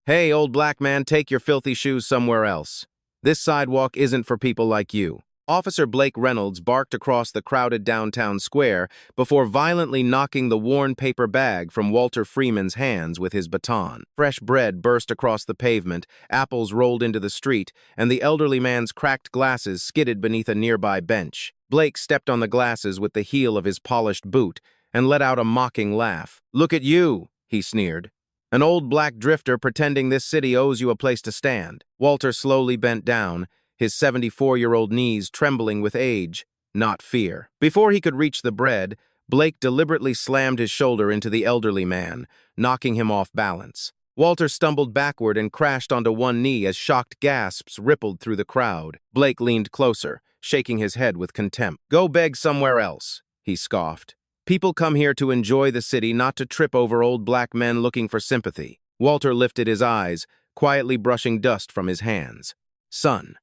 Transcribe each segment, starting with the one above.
"Hey, old black man, take your filthy shoes somewhere else. This sidewalk isn't for people like you." Officer Blake Reynolds barked across the crowded downtown square before violently knocking the worn paper bag from Walter Freeman's hands with his baton. Fresh bread burst across the pavement, apples rolled into the street, and the elderly man's cracked glasses skidded beneath a nearby bench. Blake stepped on the glasses with the heel of his polished boot and let out a mocking laugh. "Look at you," he sneered. "An old black drifter pretending this city owes you a place to stand." Walter slowly bent down, his 74-year-old knees trembling with age, not fear. Before he could reach the bread, Blake deliberately slammed his shoulder into the elderly man, knocking him off balance. Walter stumbled backward and crashed onto one knee as shocked gasps rippled through the crowd. Blake leaned closer, shaking his head with contempt. "Go beg somewhere else," he scoffed. "People come here to enjoy the city, not to trip over old black men looking for sympathy." Walter lifted his eyes, quietly brushing dust from his hands. "Son,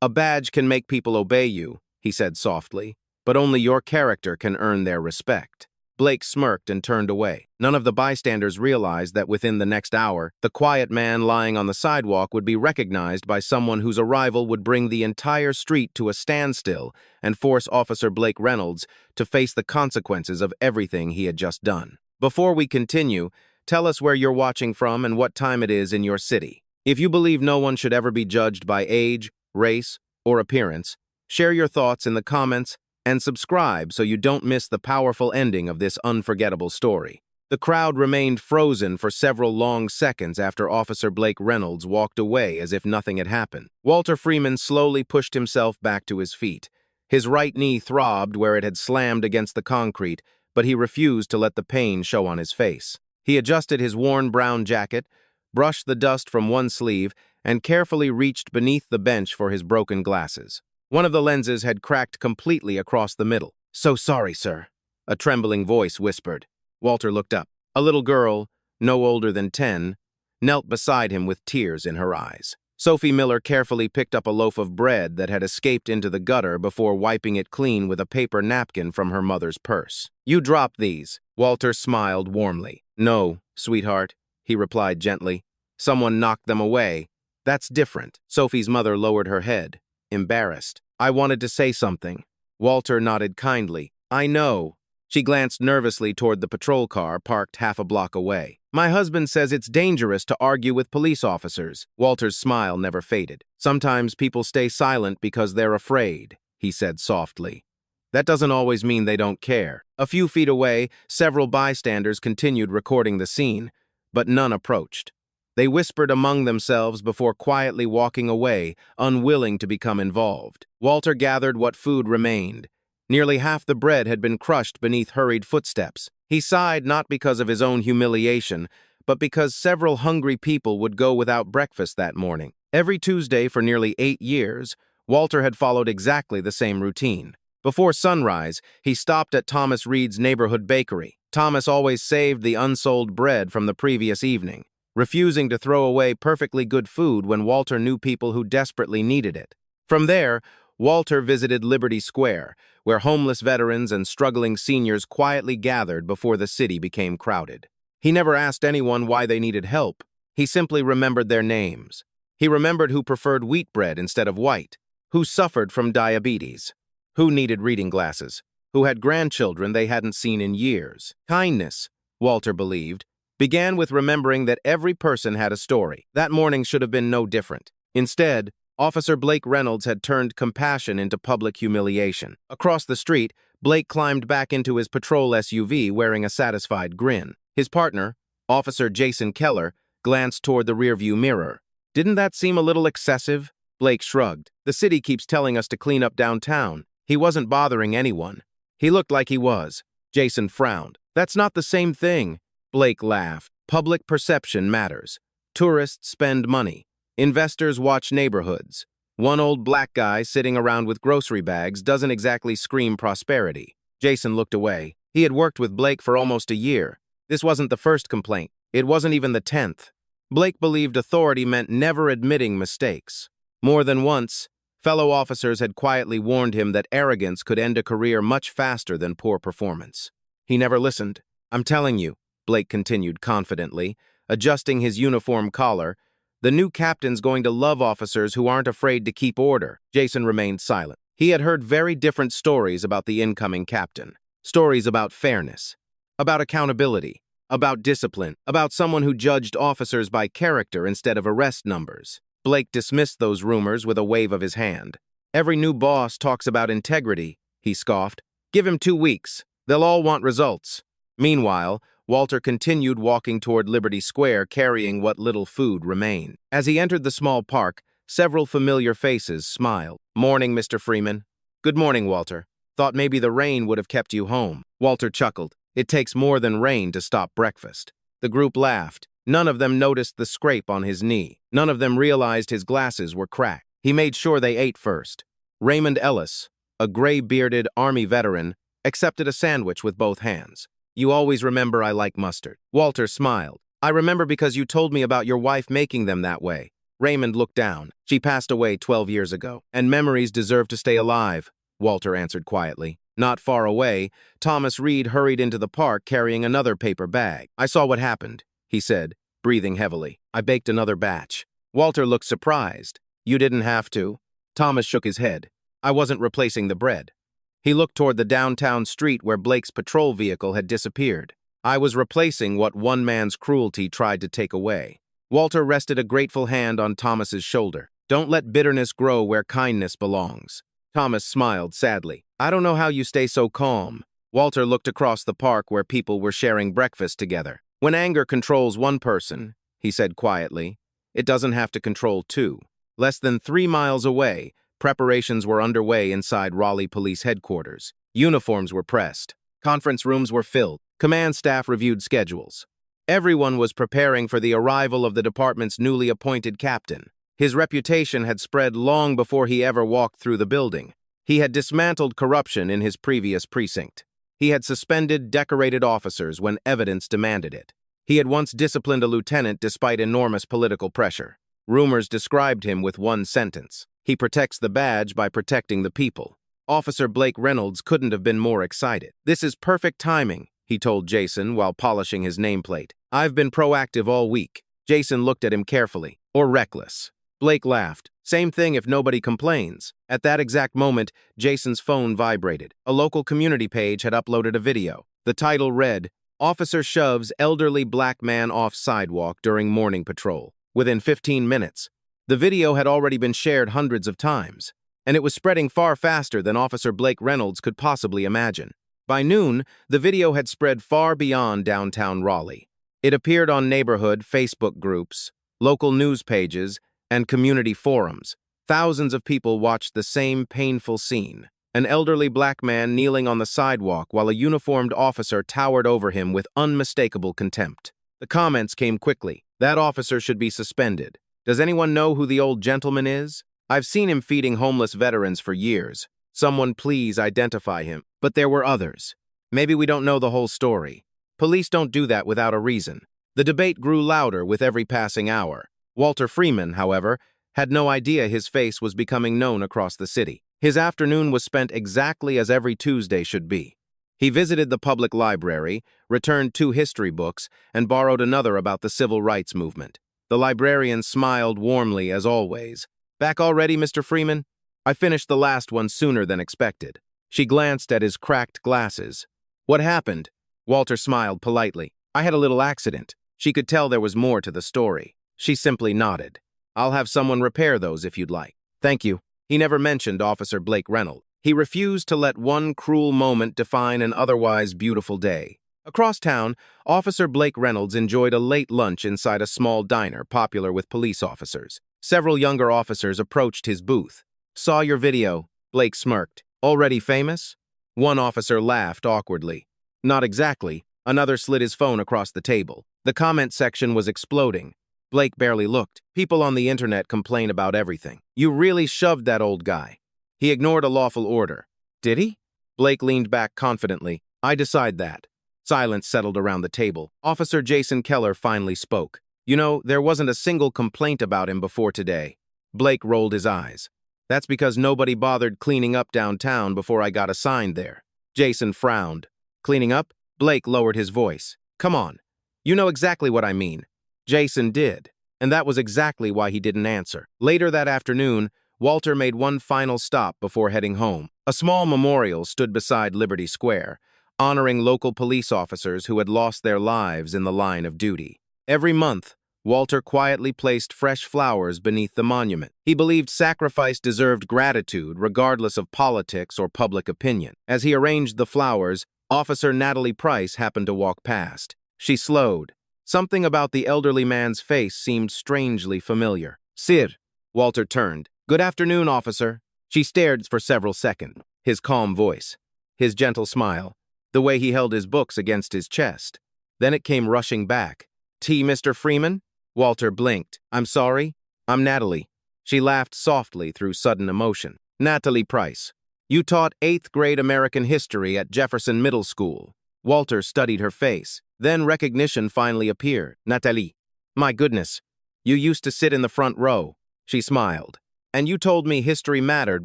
a badge can make people obey you," he said softly, "but only your character can earn their respect." Blake smirked and turned away. None of the bystanders realized that within the next hour, the quiet man lying on the sidewalk would be recognized by someone whose arrival would bring the entire street to a standstill and force Officer Blake Reynolds to face the consequences of everything he had just done. Before we continue, tell us where you're watching from and what time it is in your city. If you believe no one should ever be judged by age, race, or appearance, share your thoughts in the comments and subscribe so you don't miss the powerful ending of this unforgettable story. The crowd remained frozen for several long seconds after Officer Blake Reynolds walked away as if nothing had happened. Walter Freeman slowly pushed himself back to his feet. His right knee throbbed where it had slammed against the concrete, but he refused to let the pain show on his face. He adjusted his worn brown jacket, brushed the dust from one sleeve, and carefully reached beneath the bench for his broken glasses. One of the lenses had cracked completely across the middle. "So sorry, sir," a trembling voice whispered. Walter looked up. A little girl, no older than 10, knelt beside him with tears in her eyes. Sophie Miller carefully picked up a loaf of bread that had escaped into the gutter before wiping it clean with a paper napkin from her mother's purse. "You dropped these." Walter smiled warmly. "No, sweetheart," he replied gently. "Someone knocked them away. That's different." Sophie's mother lowered her head, embarrassed. "I wanted to say something." Walter nodded kindly. "I know." She glanced nervously toward the patrol car parked half a block away. "My husband says it's dangerous to argue with police officers." Walter's smile never faded. "Sometimes people stay silent because they're afraid," he said softly. "That doesn't always mean they don't care." A few feet away, several bystanders continued recording the scene, but none approached. They whispered among themselves before quietly walking away, unwilling to become involved. Walter gathered what food remained. Nearly half the bread had been crushed beneath hurried footsteps. He sighed not because of his own humiliation, but because several hungry people would go without breakfast that morning. Every Tuesday for nearly 8 years, Walter had followed exactly the same routine. Before sunrise, he stopped at Thomas Reed's neighborhood bakery. Thomas always saved the unsold bread from the previous evening, refusing to throw away perfectly good food when Walter knew people who desperately needed it. From there, Walter visited Liberty Square, where homeless veterans and struggling seniors quietly gathered before the city became crowded. He never asked anyone why they needed help. He simply remembered their names. He remembered who preferred wheat bread instead of white, who suffered from diabetes, who needed reading glasses, who had grandchildren they hadn't seen in years. Kindness, Walter believed, began with remembering that every person had a story. That morning should have been no different. Instead, Officer Blake Reynolds had turned compassion into public humiliation. Across the street, Blake climbed back into his patrol SUV wearing a satisfied grin. His partner, Officer Jason Keller, glanced toward the rearview mirror. "Didn't that seem a little excessive?" Blake shrugged. "The city keeps telling us to clean up downtown." He wasn't bothering anyone. He looked like he was. Jason frowned. "That's not the same thing." Blake laughed. "Public perception matters. Tourists spend money. Investors watch neighborhoods. One old black guy sitting around with grocery bags doesn't exactly scream prosperity." Jason looked away. He had worked with Blake for almost a year. This wasn't the first complaint. It wasn't even the 10th. Blake believed authority meant never admitting mistakes. More than once, fellow officers had quietly warned him that arrogance could end a career much faster than poor performance. He never listened. "I'm telling you," Blake continued confidently, adjusting his uniform collar, The new captain's going to love officers who aren't afraid to keep order. Jason remained silent. He had heard very different stories about the incoming captain. Stories about fairness, about accountability, about discipline, about someone who judged officers by character instead of arrest numbers. Blake dismissed those rumors with a wave of his hand. Every new boss talks about integrity, he scoffed. Give him 2 weeks. They'll all want results. Meanwhile, Walter continued walking toward Liberty Square carrying what little food remained. As he entered the small park, several familiar faces smiled. Morning, Mr. Freeman. Good morning, Walter. Thought maybe the rain would have kept you home. Walter chuckled. It takes more than rain to stop breakfast. The group laughed. None of them noticed the scrape on his knee. None of them realized his glasses were cracked. He made sure they ate first. Raymond Ellis, a gray-bearded Army veteran, accepted a sandwich with both hands. You always remember I like mustard. Walter smiled. I remember because you told me about your wife making them that way. Raymond looked down. She passed away 12 years ago. And memories deserve to stay alive, Walter answered quietly. Not far away, Thomas Reed hurried into the park carrying another paper bag. I saw what happened, he said, breathing heavily. I baked another batch. Walter looked surprised. You didn't have to. Thomas shook his head. I wasn't replacing the bread. He looked toward the downtown street where Blake's patrol vehicle had disappeared. I was replacing what one man's cruelty tried to take away. Walter rested a grateful hand on Thomas's shoulder. Don't let bitterness grow where kindness belongs. Thomas smiled sadly. I don't know how you stay so calm. Walter looked across the park where people were sharing breakfast together. When anger controls one person, he said quietly, it doesn't have to control 2. Less than 3 miles away, preparations were underway inside Raleigh Police Headquarters. Uniforms were pressed. Conference rooms were filled. Command staff reviewed schedules. Everyone was preparing for the arrival of the department's newly appointed captain. His reputation had spread long before he ever walked through the building. He had dismantled corruption in his previous precinct. He had suspended decorated officers when evidence demanded it. He had once disciplined a lieutenant despite enormous political pressure. Rumors described him with one sentence. He protects the badge by protecting the people. Officer Blake Reynolds couldn't have been more excited. This is perfect timing, he told Jason while polishing his nameplate. I've been proactive all week. Jason looked at him carefully. Or reckless. Blake laughed. Same thing if nobody complains. At that exact moment, Jason's phone vibrated. A local community page had uploaded a video. The title read, Officer shoves elderly black man off sidewalk during morning patrol. Within 15 minutes, the video had already been shared hundreds of times, and it was spreading far faster than Officer Blake Reynolds could possibly imagine. By noon, the video had spread far beyond downtown Raleigh. It appeared on neighborhood Facebook groups, local news pages, and community forums. Thousands of people watched the same painful scene. An elderly black man kneeling on the sidewalk while a uniformed officer towered over him with unmistakable contempt. The comments came quickly. That officer should be suspended. Does anyone know who the old gentleman is? I've seen him feeding homeless veterans for years. Someone please identify him. But there were others. Maybe we don't know the whole story. Police don't do that without a reason. The debate grew louder with every passing hour. Walter Freeman, however, had no idea his face was becoming known across the city. His afternoon was spent exactly as every Tuesday should be. He visited the public library, returned 2 history books, and borrowed another about the civil rights movement. The librarian smiled warmly as always. Back already, Mr. Freeman? I finished the last one sooner than expected. She glanced at his cracked glasses. What happened? Walter smiled politely. I had a little accident. She could tell there was more to the story. She simply nodded. I'll have someone repair those if you'd like. Thank you. He never mentioned Officer Blake Reynolds. He refused to let one cruel moment define an otherwise beautiful day. Across town, Officer Blake Reynolds enjoyed a late lunch inside a small diner popular with police officers. Several younger officers approached his booth. Saw your video, Blake smirked. Already famous? One officer laughed awkwardly. Not exactly. Another slid his phone across the table. The comment section was exploding. Blake barely looked. People on the internet complain about everything. You really shoved that old guy. He ignored a lawful order. Did he? Blake leaned back confidently. I decide that. Silence settled around the table. Officer Jason Keller finally spoke. You know, there wasn't a single complaint about him before today. Blake rolled his eyes. That's because nobody bothered cleaning up downtown before I got assigned there. Jason frowned. Cleaning up? Blake lowered his voice. Come on. You know exactly what I mean. Jason did. and that was exactly why he didn't answer. Later that afternoon, Walter made one final stop before heading home. A small memorial stood beside Liberty Square, honoring local police officers who had lost their lives in the line of duty. Every month, Walter quietly placed fresh flowers beneath the monument. He believed sacrifice deserved gratitude regardless of politics or public opinion. As he arranged the flowers, Officer Natalie Price happened to walk past. She slowed. Something about the elderly man's face seemed strangely familiar. "Sir." Walter turned. "Good afternoon, officer." She stared for several seconds. His calm voice, his gentle smile, the way he held his books against his chest. Then it came rushing back. Mr. Freeman?" Walter blinked. "I'm sorry. I'm Natalie." She laughed softly through sudden emotion. "Natalie Price. You taught 8th grade American history at Jefferson Middle School." Walter studied her face. Then recognition finally appeared. "Natalie. My goodness. You used to sit in the front row." She smiled. "And you told me history mattered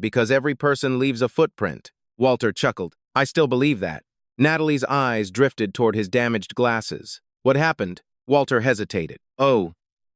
because every person leaves a footprint." Walter chuckled. "I still believe that." Natalie's eyes drifted toward his damaged glasses. "What happened?" Walter hesitated. "Oh,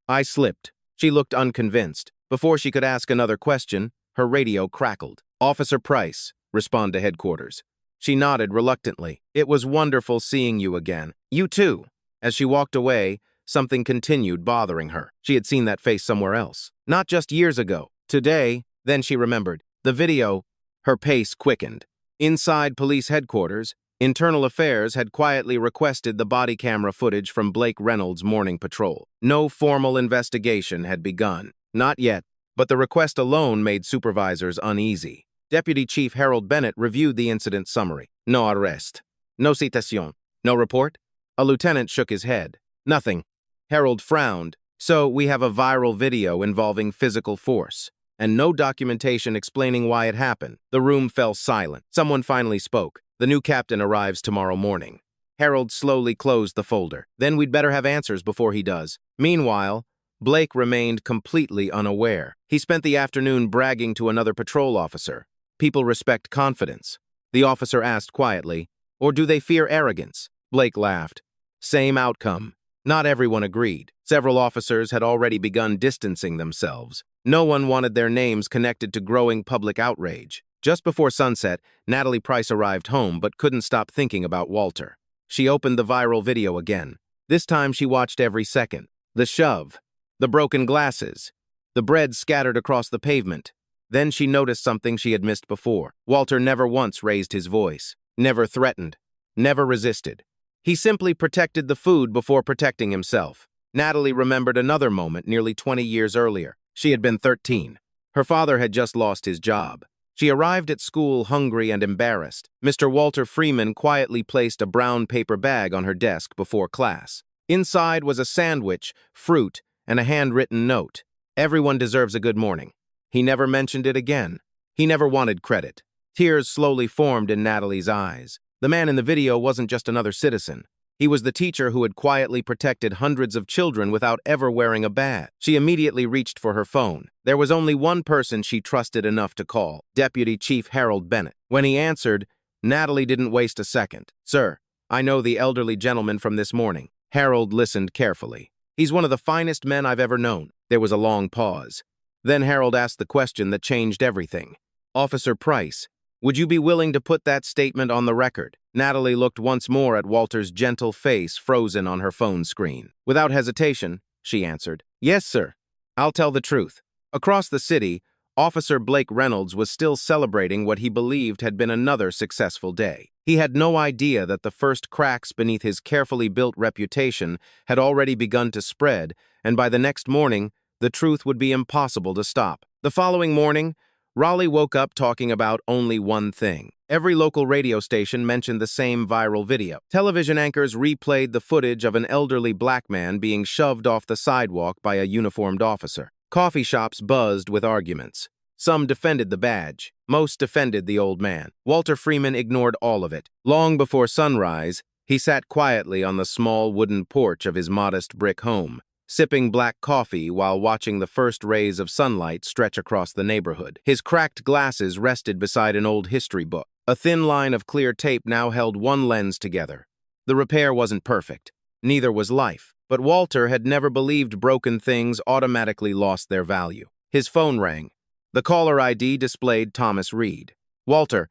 I slipped." She looked unconvinced. Before she could ask another question, her radio crackled. "Officer Price, respond to headquarters." She nodded reluctantly. "It was wonderful seeing you again." "You too." As she walked away, something continued bothering her. She had seen that face somewhere else. Not just years ago. Today, then she remembered. The video. Her pace quickened. Inside police headquarters, Internal Affairs had quietly requested the body camera footage from Blake Reynolds' morning patrol. No formal investigation had begun. Not yet, but the request alone made supervisors uneasy. Deputy Chief Harold Bennett reviewed the incident summary. "No arrest. No citation. No report?" A lieutenant shook his head. "Nothing." Harold frowned. "So we have a viral video involving physical force, and no documentation explaining why it happened." The room fell silent. Someone finally spoke. "The new captain arrives tomorrow morning." Harold slowly closed the folder. "Then we'd better have answers before he does." Meanwhile, Blake remained completely unaware. He spent the afternoon bragging to another patrol officer. People respect confidence. The officer asked quietly, "Or do they fear arrogance?" Blake laughed. Same outcome. Not everyone agreed. Several officers had already begun distancing themselves. No one wanted their names connected to growing public outrage. Just before sunset, Natalie Price arrived home but couldn't stop thinking about Walter. She opened the viral video again. This time she watched every second. The shove, the broken glasses, the bread scattered across the pavement. Then she noticed something she had missed before. Walter never once raised his voice, never threatened, never resisted. He simply protected the food before protecting himself. Natalie remembered another moment nearly 20 years earlier. She had been 13. Her father had just lost his job. She arrived at school hungry and embarrassed. Mr. Walter Freeman quietly placed a brown paper bag on her desk before class. Inside was a sandwich, fruit, and a handwritten note. "Everyone deserves a good morning." He never mentioned it again. He never wanted credit. Tears slowly formed in Natalie's eyes. The man in the video wasn't just another citizen. He was the teacher who had quietly protected hundreds of children without ever wearing a badge. She immediately reached for her phone. There was only one person she trusted enough to call, Deputy Chief Harold Bennett. When he answered, Natalie didn't waste a second. "Sir, I know the elderly gentleman from this morning." Harold listened carefully. "He's one of the finest men I've ever known." There was a long pause. Then Harold asked the question that changed everything. "Officer Price, would you be willing to put that statement on the record?" Natalie looked once more at Walter's gentle face frozen on her phone screen. Without hesitation, she answered, "Yes, sir. I'll tell the truth." Across the city, Officer Blake Reynolds was still celebrating what he believed had been another successful day. He had no idea that the first cracks beneath his carefully built reputation had already begun to spread, and by the next morning, the truth would be impossible to stop. The following morning, Raleigh woke up talking about only one thing. Every local radio station mentioned the same viral video. Television anchors replayed the footage of an elderly black man being shoved off the sidewalk by a uniformed officer. Coffee shops buzzed with arguments. Some defended the badge. Most defended the old man. Walter Freeman ignored all of it. Long before sunrise, he sat quietly on the small wooden porch of his modest brick home, sipping black coffee while watching the first rays of sunlight stretch across the neighborhood. His cracked glasses rested beside an old history book. A thin line of clear tape now held one lens together. The repair wasn't perfect. Neither was life. But Walter had never believed broken things automatically lost their value. His phone rang. The caller ID displayed Thomas Reed. "Walter,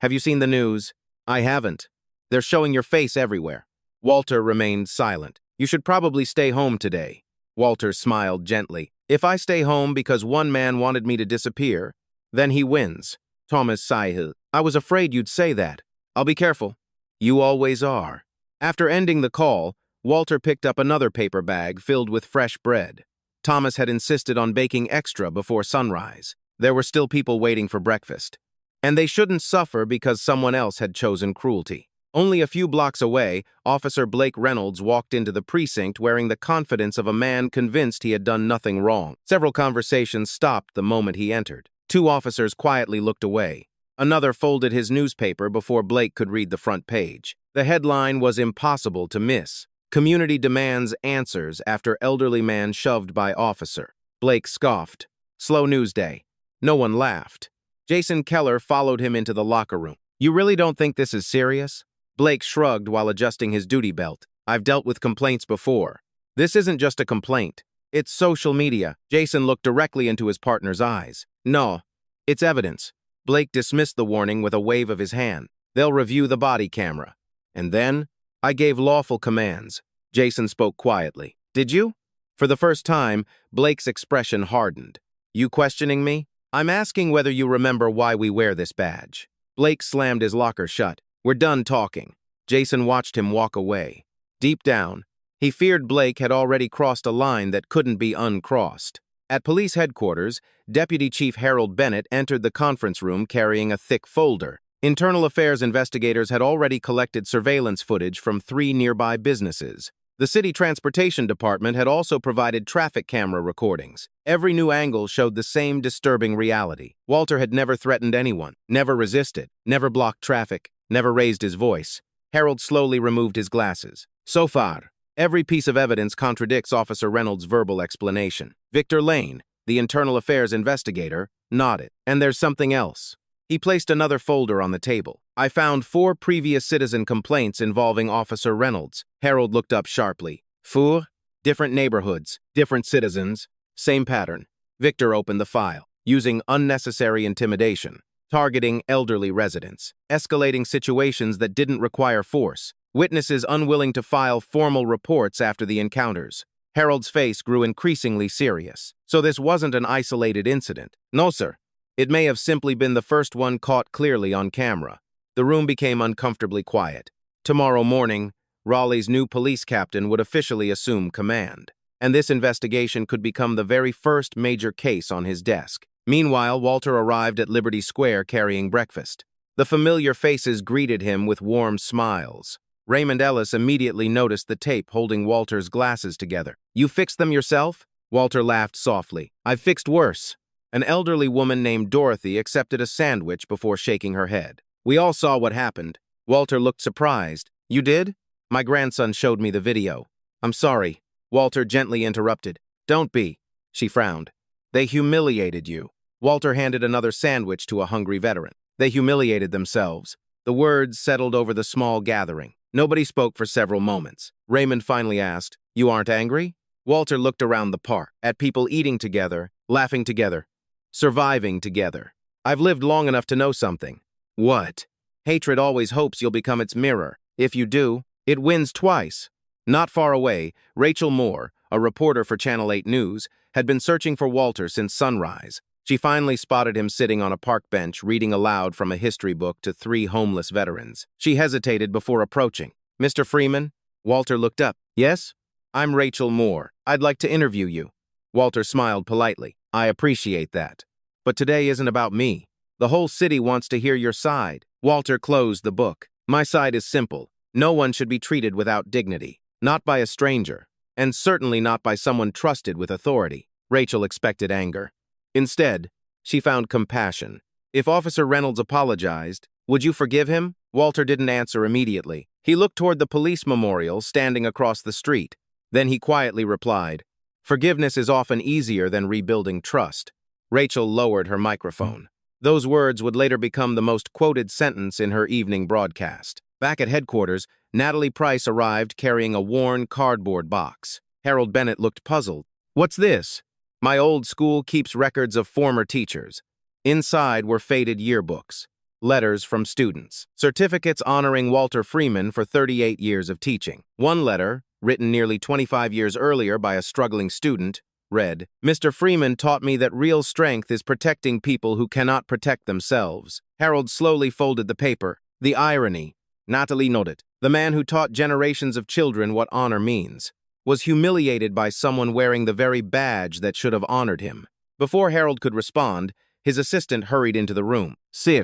have you seen the news?" "I haven't. They're showing your face everywhere." Walter remained silent. "You should probably stay home today." Walter smiled gently. "If I stay home because one man wanted me to disappear, then he wins." Thomas sighed. "I was afraid you'd say that. I'll be careful." "You always are." After ending the call, Walter picked up another paper bag filled with fresh bread. Thomas had insisted on baking extra before sunrise. There were still people waiting for breakfast. And they shouldn't suffer because someone else had chosen cruelty. Only a few blocks away, Officer Blake Reynolds walked into the precinct wearing the confidence of a man convinced he had done nothing wrong. Several conversations stopped the moment he entered. Two officers quietly looked away. Another folded his newspaper before Blake could read the front page. The headline was impossible to miss. "Community demands answers after elderly man shoved by officer." Blake scoffed. "Slow news day." No one laughed. Jason Keller followed him into the locker room. "You really don't think this is serious?" Blake shrugged while adjusting his duty belt. "I've dealt with complaints before. This isn't just a complaint. It's social media." Jason looked directly into his partner's eyes. "No, it's evidence." Blake dismissed the warning with a wave of his hand. "They'll review the body camera." "And then?" "I gave lawful commands." Jason spoke quietly. "Did you?" For the first time, Blake's expression hardened. "You questioning me?" "I'm asking whether you remember why we wear this badge." Blake slammed his locker shut. "We're done talking." Jason watched him walk away. Deep down, he feared Blake had already crossed a line that couldn't be uncrossed. At police headquarters, Deputy Chief Harold Bennett entered the conference room carrying a thick folder. Internal affairs investigators had already collected surveillance footage from 3 nearby businesses. The city transportation department had also provided traffic camera recordings. Every new angle showed the same disturbing reality. Walter had never threatened anyone, never resisted, never blocked traffic, never raised his voice. Harold slowly removed his glasses. "So far, every piece of evidence contradicts Officer Reynolds' verbal explanation." Victor Lane, the internal affairs investigator, nodded. "And there's something else." He placed another folder on the table. "I found 4 previous citizen complaints involving Officer Reynolds." Harold looked up sharply. "4? Different neighborhoods, different citizens, same pattern." Victor opened the file. "Using unnecessary intimidation, targeting elderly residents, escalating situations that didn't require force, witnesses unwilling to file formal reports after the encounters." Harold's face grew increasingly serious. "So this wasn't an isolated incident?" "No, sir. It may have simply been the first one caught clearly on camera." The room became uncomfortably quiet. Tomorrow morning, Raleigh's new police captain would officially assume command, and this investigation could become the very first major case on his desk. Meanwhile, Walter arrived at Liberty Square carrying breakfast. The familiar faces greeted him with warm smiles. Raymond Ellis immediately noticed the tape holding Walter's glasses together. "You fixed them yourself?" Walter laughed softly. "I've fixed worse." An elderly woman named Dorothy accepted a sandwich before shaking her head. "We all saw what happened." Walter looked surprised. "You did?" "My grandson showed me the video." "I'm sorry." Walter gently interrupted. "Don't be." She frowned. "They humiliated you." Walter handed another sandwich to a hungry veteran. "They humiliated themselves." The words settled over the small gathering. Nobody spoke for several moments. Raymond finally asked, "You aren't angry?" Walter looked around the park, at people eating together, laughing together, surviving together. "I've lived long enough to know something." "What?" "Hatred always hopes you'll become its mirror. If you do, it wins twice." Not far away, Rachel Moore, a reporter for Channel 8 News, had been searching for Walter since sunrise. She finally spotted him sitting on a park bench reading aloud from a history book to 3 homeless veterans. She hesitated before approaching. "Mr. Freeman?" Walter looked up. "Yes? I'm Rachel Moore. I'd like to interview you." Walter smiled politely. "I appreciate that. But today isn't about me. The whole city wants to hear your side." Walter closed the book. "My side is simple. No one should be treated without dignity. Not by a stranger. And certainly not by someone trusted with authority." Rachel expected anger. Instead, she found compassion. "If Officer Reynolds apologized, would you forgive him?" Walter didn't answer immediately. He looked toward the police memorial standing across the street. Then he quietly replied, "Forgiveness is often easier than rebuilding trust." Rachel lowered her microphone. Those words would later become the most quoted sentence in her evening broadcast. Back at headquarters, Natalie Price arrived carrying a worn cardboard box. Harold Bennett looked puzzled. "What's this?" "My old school keeps records of former teachers." Inside were faded yearbooks, letters from students, certificates honoring Walter Freeman for 38 years of teaching. One letter, written nearly 25 years earlier by a struggling student, read, "Mr. Freeman taught me that real strength is protecting people who cannot protect themselves." Harold slowly folded the paper. The irony. Natalie noted. The man who taught generations of children what honor means was humiliated by someone wearing the very badge that should have honored him. Before Harold could respond, his assistant hurried into the room. "Sir,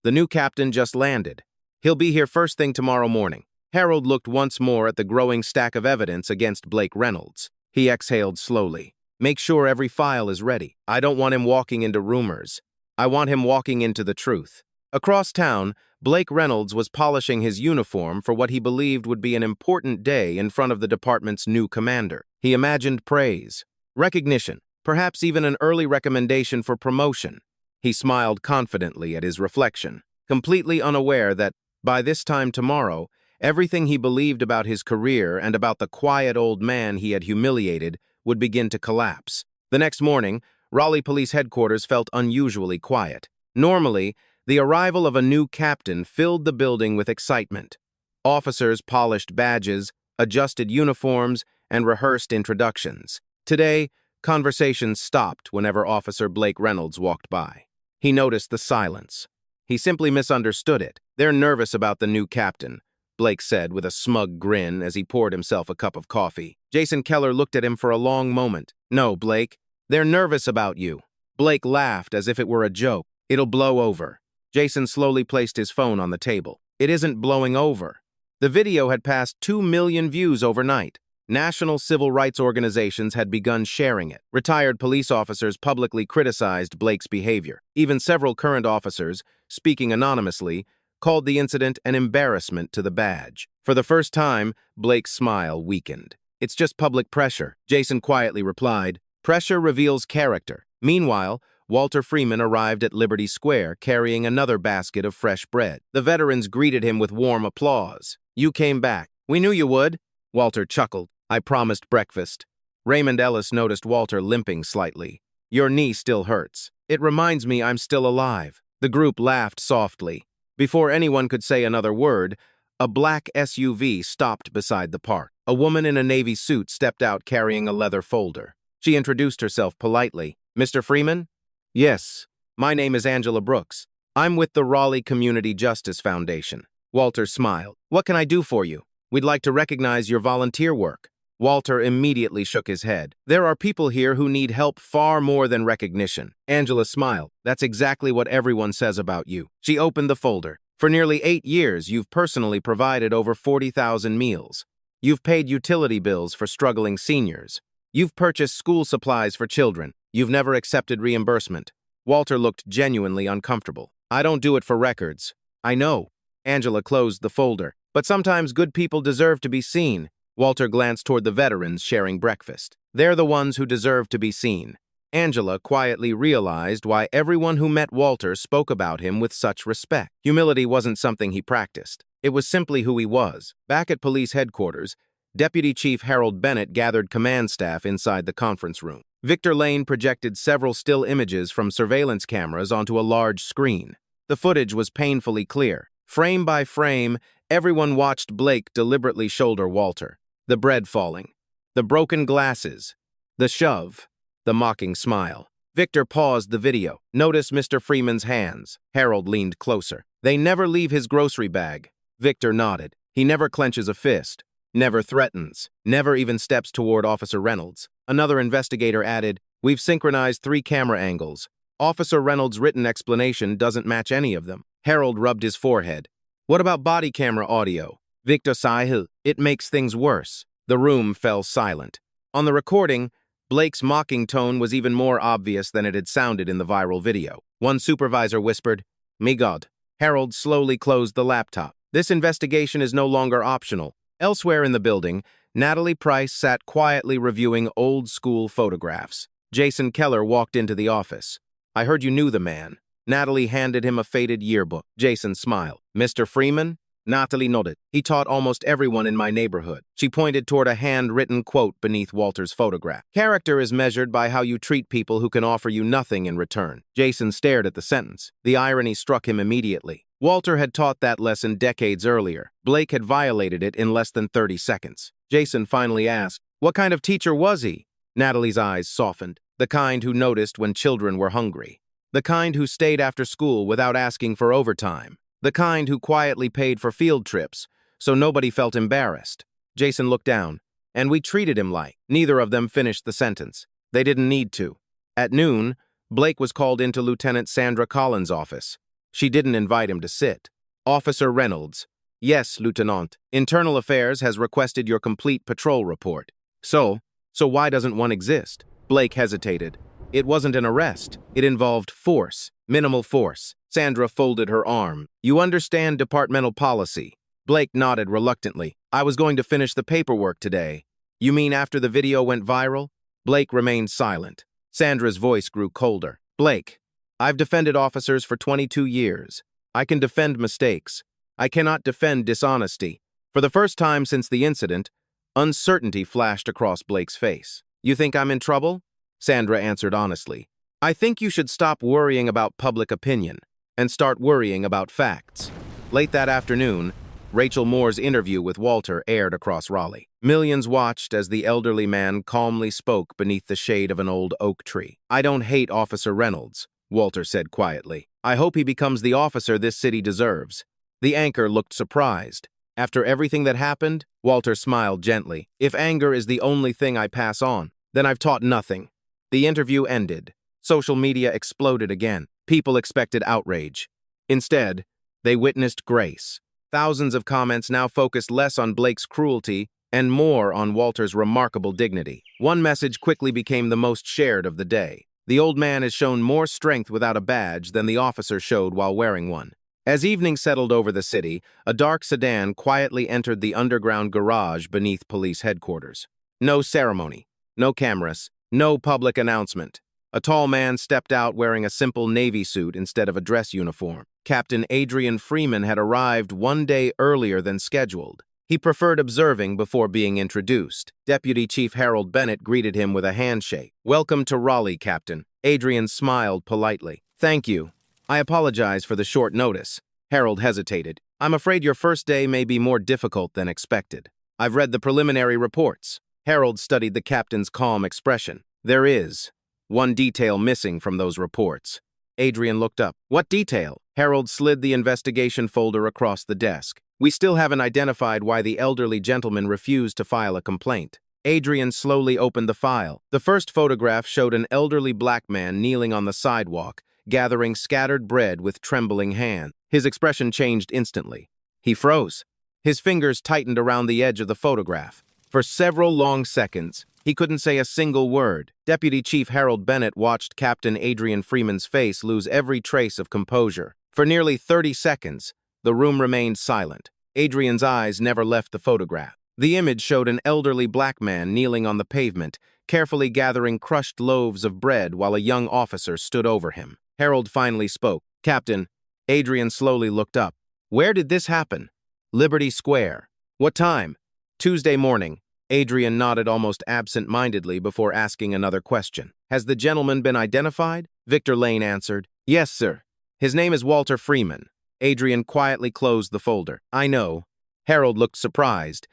the new captain just landed. He'll be here first thing tomorrow morning." Harold looked once more at the growing stack of evidence against Blake Reynolds. He exhaled slowly. "Make sure every file is ready. I don't want him walking into rumors. I want him walking into the truth." Across town, Blake Reynolds was polishing his uniform for what he believed would be an important day in front of the department's new commander. He imagined praise, recognition, perhaps even an early recommendation for promotion. He smiled confidently at his reflection, completely unaware that, by this time tomorrow, everything he believed about his career and about the quiet old man he had humiliated would begin to collapse. The next morning, Raleigh Police Headquarters felt unusually quiet. Normally, the arrival of a new captain filled the building with excitement. Officers polished badges, adjusted uniforms, and rehearsed introductions. Today, conversations stopped whenever Officer Blake Reynolds walked by. He noticed the silence. He simply misunderstood it. "They're nervous about the new captain," Blake said with a smug grin as he poured himself a cup of coffee. Jason Keller looked at him for a long moment. "No, Blake, they're nervous about you." Blake laughed as if it were a joke. "It'll blow over." Jason slowly placed his phone on the table. "It isn't blowing over." The video had passed 2 million views overnight. National civil rights organizations had begun sharing it. Retired police officers publicly criticized Blake's behavior. Even several current officers, speaking anonymously, called the incident an embarrassment to the badge. For the first time, Blake's smile weakened. "It's just public pressure," Jason quietly replied. "Pressure reveals character." Meanwhile, Walter Freeman arrived at Liberty Square carrying another basket of fresh bread. The veterans greeted him with warm applause. "You came back. We knew you would." Walter chuckled. "I promised breakfast." Raymond Ellis noticed Walter limping slightly. "Your knee still hurts." "It reminds me I'm still alive." The group laughed softly. Before anyone could say another word, a black SUV stopped beside the park. A woman in a navy suit stepped out carrying a leather folder. She introduced herself politely. "Mr. Freeman?" "Yes, my name is Angela Brooks. I'm with the Raleigh Community Justice Foundation." Walter smiled. "What can I do for you? We'd like to recognize your volunteer work." Walter immediately shook his head. "There are people here who need help far more than recognition." Angela smiled. "That's exactly what everyone says about you." She opened the folder. "For nearly 8 years, you've personally provided over 40,000 meals. You've paid utility bills for struggling seniors. You've purchased school supplies for children. You've never accepted reimbursement." Walter looked genuinely uncomfortable. "I don't do it for records." "I know." Angela closed the folder. "But sometimes good people deserve to be seen." Walter glanced toward the veterans sharing breakfast. "They're the ones who deserve to be seen." Angela quietly realized why everyone who met Walter spoke about him with such respect. Humility wasn't something he practiced. It was simply who he was. Back at police headquarters, Deputy Chief Harold Bennett gathered command staff inside the conference room. Victor Lane projected several still images from surveillance cameras onto a large screen. The footage was painfully clear. Frame by frame, everyone watched Blake deliberately shoulder Walter. The bread falling, the broken glasses, the shove, the mocking smile. Victor paused the video. "Notice Mr. Freeman's hands." Harold leaned closer. "They never leave his grocery bag." Victor nodded. "He never clenches a fist, never threatens, never even steps toward Officer Reynolds." Another investigator added, "We've synchronized 3 camera angles. Officer Reynolds' written explanation doesn't match any of them." Harold rubbed his forehead. "What about body camera audio?" Victor sighed. "It makes things worse." The room fell silent. On the recording, Blake's mocking tone was even more obvious than it had sounded in the viral video. One supervisor whispered, "Me God." Harold slowly closed the laptop. This investigation is no longer optional. Elsewhere in the building, Natalie Price sat quietly reviewing old-school photographs. Jason Keller walked into the office. "I heard you knew the man." Natalie handed him a faded yearbook. Jason smiled. "Mr. Freeman?" Natalie nodded. He taught almost everyone in my neighborhood. She pointed toward a handwritten quote beneath Walter's photograph. Character is measured by how you treat people who can offer you nothing in return. Jason stared at the sentence. The irony struck him immediately. Walter had taught that lesson decades earlier. Blake had violated it in less than 30 seconds. Jason finally asked, "What kind of teacher was he?" Natalie's eyes softened. The kind who noticed when children were hungry. The kind who stayed after school without asking for overtime. The kind who quietly paid for field trips, so nobody felt embarrassed. Jason looked down, and we treated him like. Neither of them finished the sentence. They didn't need to. At noon, Blake was called into Lieutenant Sandra Collins' office. She didn't invite him to sit. "Officer Reynolds." "Yes, Lieutenant. Internal Affairs has requested your complete patrol report." So why doesn't one exist?" Blake hesitated. "It wasn't an arrest. It involved force. Minimal force." Sandra folded her arm. "You understand departmental policy." Blake nodded reluctantly. "I was going to finish the paperwork today." "You mean after the video went viral?" Blake remained silent. Sandra's voice grew colder. "Blake, I've defended officers for 22 years. I can defend mistakes. I cannot defend dishonesty." For the first time since the incident, uncertainty flashed across Blake's face. "You think I'm in trouble?" Sandra answered honestly. "I think you should stop worrying about public opinion and start worrying about facts." Late that afternoon, Rachel Moore's interview with Walter aired across Raleigh. Millions watched as the elderly man calmly spoke beneath the shade of an old oak tree. "I don't hate Officer Reynolds," Walter said quietly. "I hope he becomes the officer this city deserves." The anchor looked surprised. "After everything that happened?" Walter smiled gently. "If anger is the only thing I pass on, then I've taught nothing." The interview ended. Social media exploded again. People expected outrage. Instead, they witnessed grace. Thousands of comments now focused less on Blake's cruelty and more on Walter's remarkable dignity. One message quickly became the most shared of the day. "The old man has shown more strength without a badge than the officer showed while wearing one." As evening settled over the city, a dark sedan quietly entered the underground garage beneath police headquarters. No ceremony, no cameras, no public announcement. A tall man stepped out wearing a simple Navy suit instead of a dress uniform. Captain Adrian Freeman had arrived 1 day earlier than scheduled. He preferred observing before being introduced. Deputy Chief Harold Bennett greeted him with a handshake. "Welcome to Raleigh, Captain." Adrian smiled politely. "Thank you. I apologize for the short notice." Harold hesitated. "I'm afraid your first day may be more difficult than expected. I've read the preliminary reports." Harold studied the captain's calm expression. "There is one detail missing from those reports." Adrian looked up. "What detail?" Harold slid the investigation folder across the desk. "We still haven't identified why the elderly gentleman refused to file a complaint." Adrian slowly opened the file. The first photograph showed an elderly black man kneeling on the sidewalk, gathering scattered bread with trembling hands. His expression changed instantly. He froze. His fingers tightened around the edge of the photograph. For several long seconds, he couldn't say a single word. Deputy Chief Harold Bennett watched Captain Adrian Freeman's face lose every trace of composure. For nearly 30 seconds, the room remained silent. Adrian's eyes never left the photograph. The image showed an elderly black man kneeling on the pavement, carefully gathering crushed loaves of bread while a young officer stood over him. Harold finally spoke. "Captain." Adrian slowly looked up. "Where did this happen?" "Liberty Square." "What time?" "Tuesday morning." Adrian nodded almost absent-mindedly before asking another question. "Has the gentleman been identified?" Victor Lane answered. "Yes, sir. His name is Walter Freeman." Adrian quietly closed the folder. "I know." Harold looked surprised.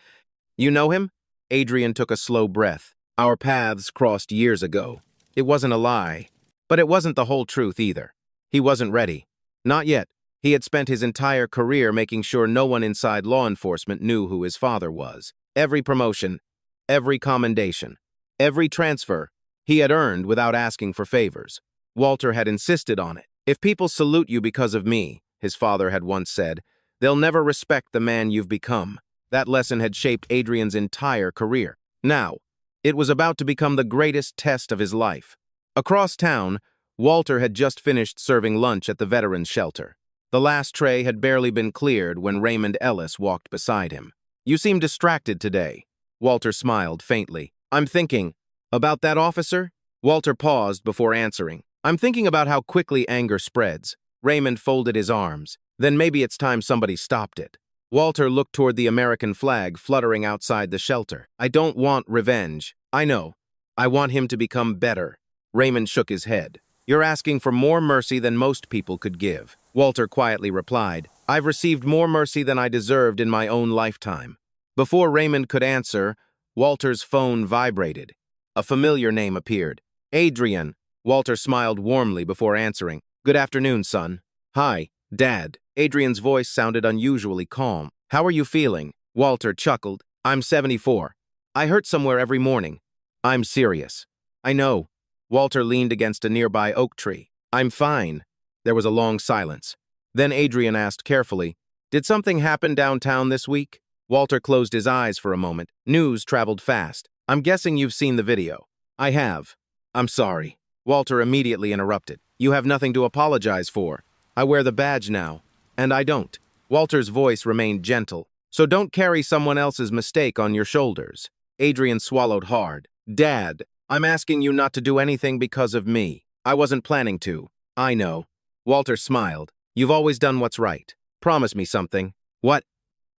"You know him?" Adrian took a slow breath. "Our paths crossed years ago." It wasn't a lie, but it wasn't the whole truth either. He wasn't ready. Not yet. He had spent his entire career making sure no one inside law enforcement knew who his father was. Every promotion, every commendation, every transfer, he had earned without asking for favors. Walter had insisted on it. "If people salute you because of me," his father had once said, "they'll never respect the man you've become." That lesson had shaped Adrian's entire career. Now, it was about to become the greatest test of his life. Across town, Walter had just finished serving lunch at the veterans' shelter. The last tray had barely been cleared when Raymond Ellis walked beside him. "You seem distracted today." Walter smiled faintly. "I'm thinking." "About that officer?" Walter paused before answering. "I'm thinking about how quickly anger spreads." Raymond folded his arms. "Then maybe it's time somebody stopped it." Walter looked toward the American flag fluttering outside the shelter. I don't want revenge. I know. I want him to become better. Raymond shook his head. You're asking for more mercy than most people could give. Walter quietly replied, I've received more mercy than I deserved in my own lifetime. Before Raymond could answer, Walter's phone vibrated. A familiar name appeared. Adrian. Walter smiled warmly before answering. Good afternoon, son. Hi, Dad. Adrian's voice sounded unusually calm. How are you feeling? Walter chuckled. I'm 74. I hurt somewhere every morning. I'm serious. I know. Walter leaned against a nearby oak tree. I'm fine. There was a long silence. Then Adrian asked carefully, Did something happen downtown this week? Walter closed his eyes for a moment. News traveled fast. I'm guessing you've seen the video. I have. I'm sorry. Walter immediately interrupted. You have nothing to apologize for. I wear the badge now, and I don't. Walter's voice remained gentle. So don't carry someone else's mistake on your shoulders. Adrian swallowed hard. Dad, I'm asking you not to do anything because of me. I wasn't planning to. I know. Walter smiled. You've always done what's right. Promise me something. What?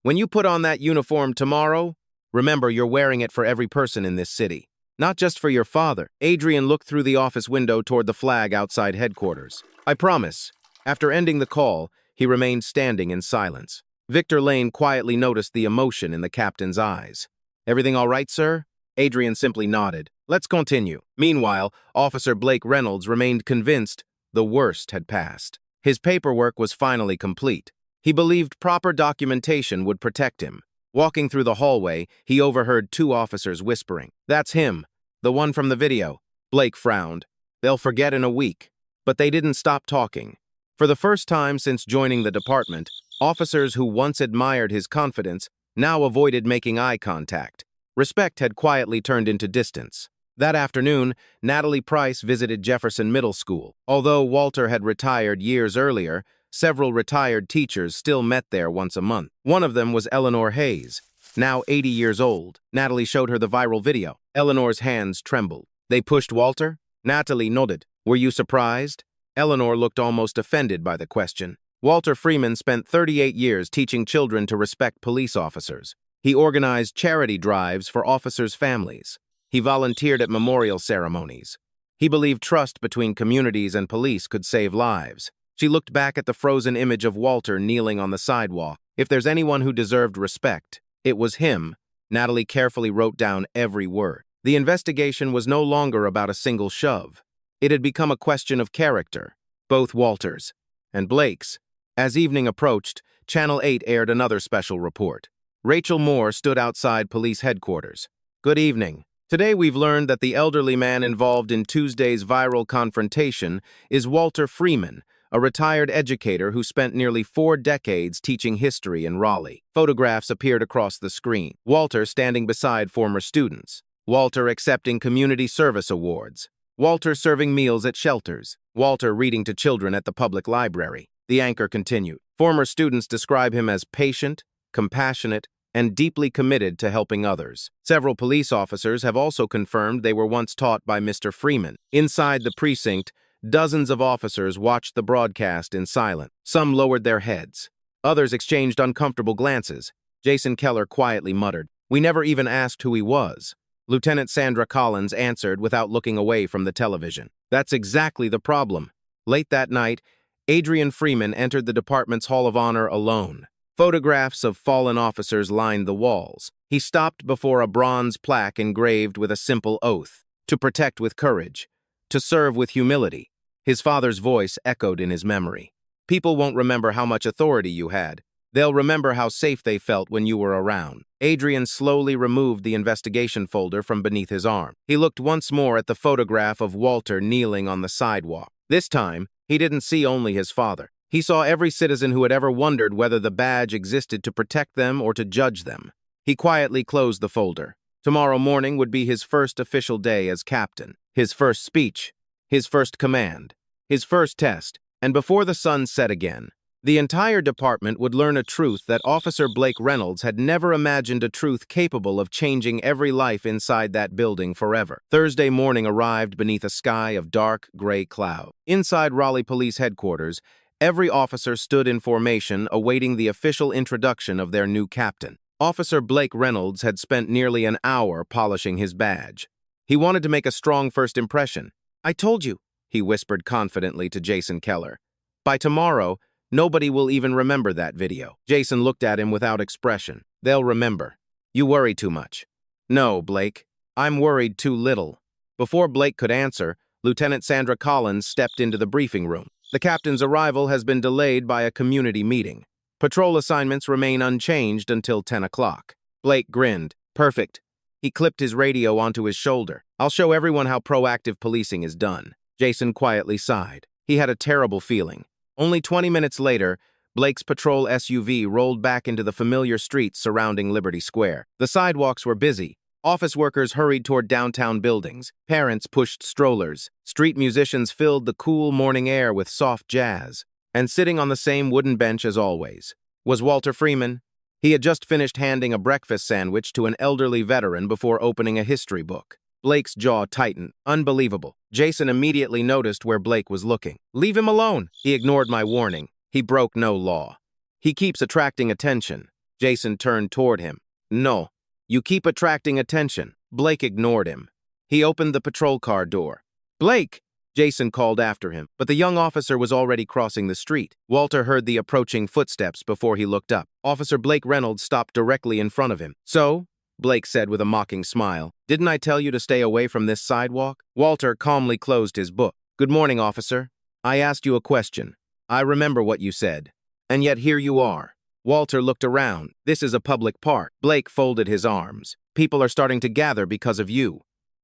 When you put on that uniform tomorrow, remember you're wearing it for every person in this city. Not just for your father. Adrian looked through the office window toward the flag outside headquarters. I promise. After ending the call, he remained standing in silence. Victor Lane quietly noticed the emotion in the captain's eyes. Everything all right, sir? Adrian simply nodded. Let's continue. Meanwhile, Officer Blake Reynolds remained convinced the worst had passed. His paperwork was finally complete. He believed proper documentation would protect him. Walking through the hallway, he overheard two officers whispering. That's him, the one from the video. Blake frowned. They'll forget in a week. But they didn't stop talking. For the first time since joining the department, officers who once admired his confidence now avoided making eye contact. Respect had quietly turned into distance. That afternoon, Natalie Price visited Jefferson Middle School. Although Walter had retired years earlier, several retired teachers still met there once a month. One of them was Eleanor Hayes, now 80 years old. Natalie showed her the viral video. Eleanor's hands trembled. They pushed Walter? Natalie nodded. Were you surprised? Eleanor looked almost offended by the question. Walter Freeman spent 38 years teaching children to respect police officers. He organized charity drives for officers' families. He volunteered at memorial ceremonies. He believed trust between communities and police could save lives. She looked back at the frozen image of Walter kneeling on the sidewalk. If there's anyone who deserved respect, it was him. Natalie carefully wrote down every word. The investigation was no longer about a single shove. It had become a question of character, both Walter's and Blake's. As evening approached, Channel 8 aired another special report. Rachel Moore stood outside police headquarters. Good evening. Today we've learned that the elderly man involved in Tuesday's viral confrontation is Walter Freeman, a retired educator who spent nearly 4 decades teaching history in Raleigh. Photographs appeared across the screen. Walter standing beside former students. Walter accepting community service awards. Walter serving meals at shelters. Walter reading to children at the public library. The anchor continued. Former students describe him as patient, compassionate, and deeply committed to helping others. Several police officers have also confirmed they were once taught by Mr. Freeman. Inside the precinct, dozens of officers watched the broadcast in silence. Some lowered their heads. Others exchanged uncomfortable glances. Jason Keller quietly muttered, "We never even asked who he was." Lieutenant Sandra Collins answered without looking away from the television. That's exactly the problem. Late that night, Adrian Freeman entered the department's Hall of Honor alone. Photographs of fallen officers lined the walls. He stopped before a bronze plaque engraved with a simple oath: to protect with courage, to serve with humility. His father's voice echoed in his memory. People won't remember how much authority you had. They'll remember how safe they felt when you were around. Adrian slowly removed the investigation folder from beneath his arm. He looked once more at the photograph of Walter kneeling on the sidewalk. This time, he didn't see only his father. He saw every citizen who had ever wondered whether the badge existed to protect them or to judge them. He quietly closed the folder. Tomorrow morning would be his first official day as captain, his first speech, his first command, his first test, and before the sun set again, the entire department would learn a truth that Officer Blake Reynolds had never imagined, a truth capable of changing every life inside that building forever. Thursday morning arrived beneath a sky of dark, gray cloud. Inside Raleigh Police Headquarters, Every officer stood in formation, awaiting the official introduction of their new captain. Officer Blake Reynolds had spent nearly an hour polishing his badge. He wanted to make a strong first impression. "I told you," he whispered confidently to Jason Keller. "By tomorrow, nobody will even remember that video." Jason looked at him without expression. "They'll remember. You worry too much." "No, Blake. I'm worried too little." Before Blake could answer, Lieutenant Sandra Collins stepped into the briefing room. "The captain's arrival has been delayed by a community meeting. Patrol assignments remain unchanged until 10 o'clock. Blake grinned. "Perfect." He clipped his radio onto his shoulder. "I'll show everyone how proactive policing is done." Jason quietly sighed. He had a terrible feeling. Only 20 minutes later, Blake's patrol SUV rolled back into the familiar streets surrounding Liberty Square. The sidewalks were busy. Office workers hurried toward downtown buildings. Parents pushed strollers. Street musicians filled the cool morning air with soft jazz. And sitting on the same wooden bench as always was Walter Freeman. He had just finished handing a breakfast sandwich to an elderly veteran before opening a history book. Blake's jaw tightened. Unbelievable. Jason immediately noticed where Blake was looking. "Leave him alone." He ignored my warning. He broke no law. "He keeps attracting attention." Jason turned toward him. "No. You keep attracting attention." Blake ignored him. He opened the patrol car door. "Blake!" Jason called after him, but the young officer was already crossing the street. Walter heard the approaching footsteps before he looked up. Officer Blake Reynolds stopped directly in front of him. "So?" Blake said with a mocking smile. "Didn't I tell you to stay away from this sidewalk?" Walter calmly closed his book. "Good morning, officer. I asked you a question. I remember what you said. And yet here you are." Walter looked around. "This is a public park." Blake folded his arms. "People are starting to gather because of you."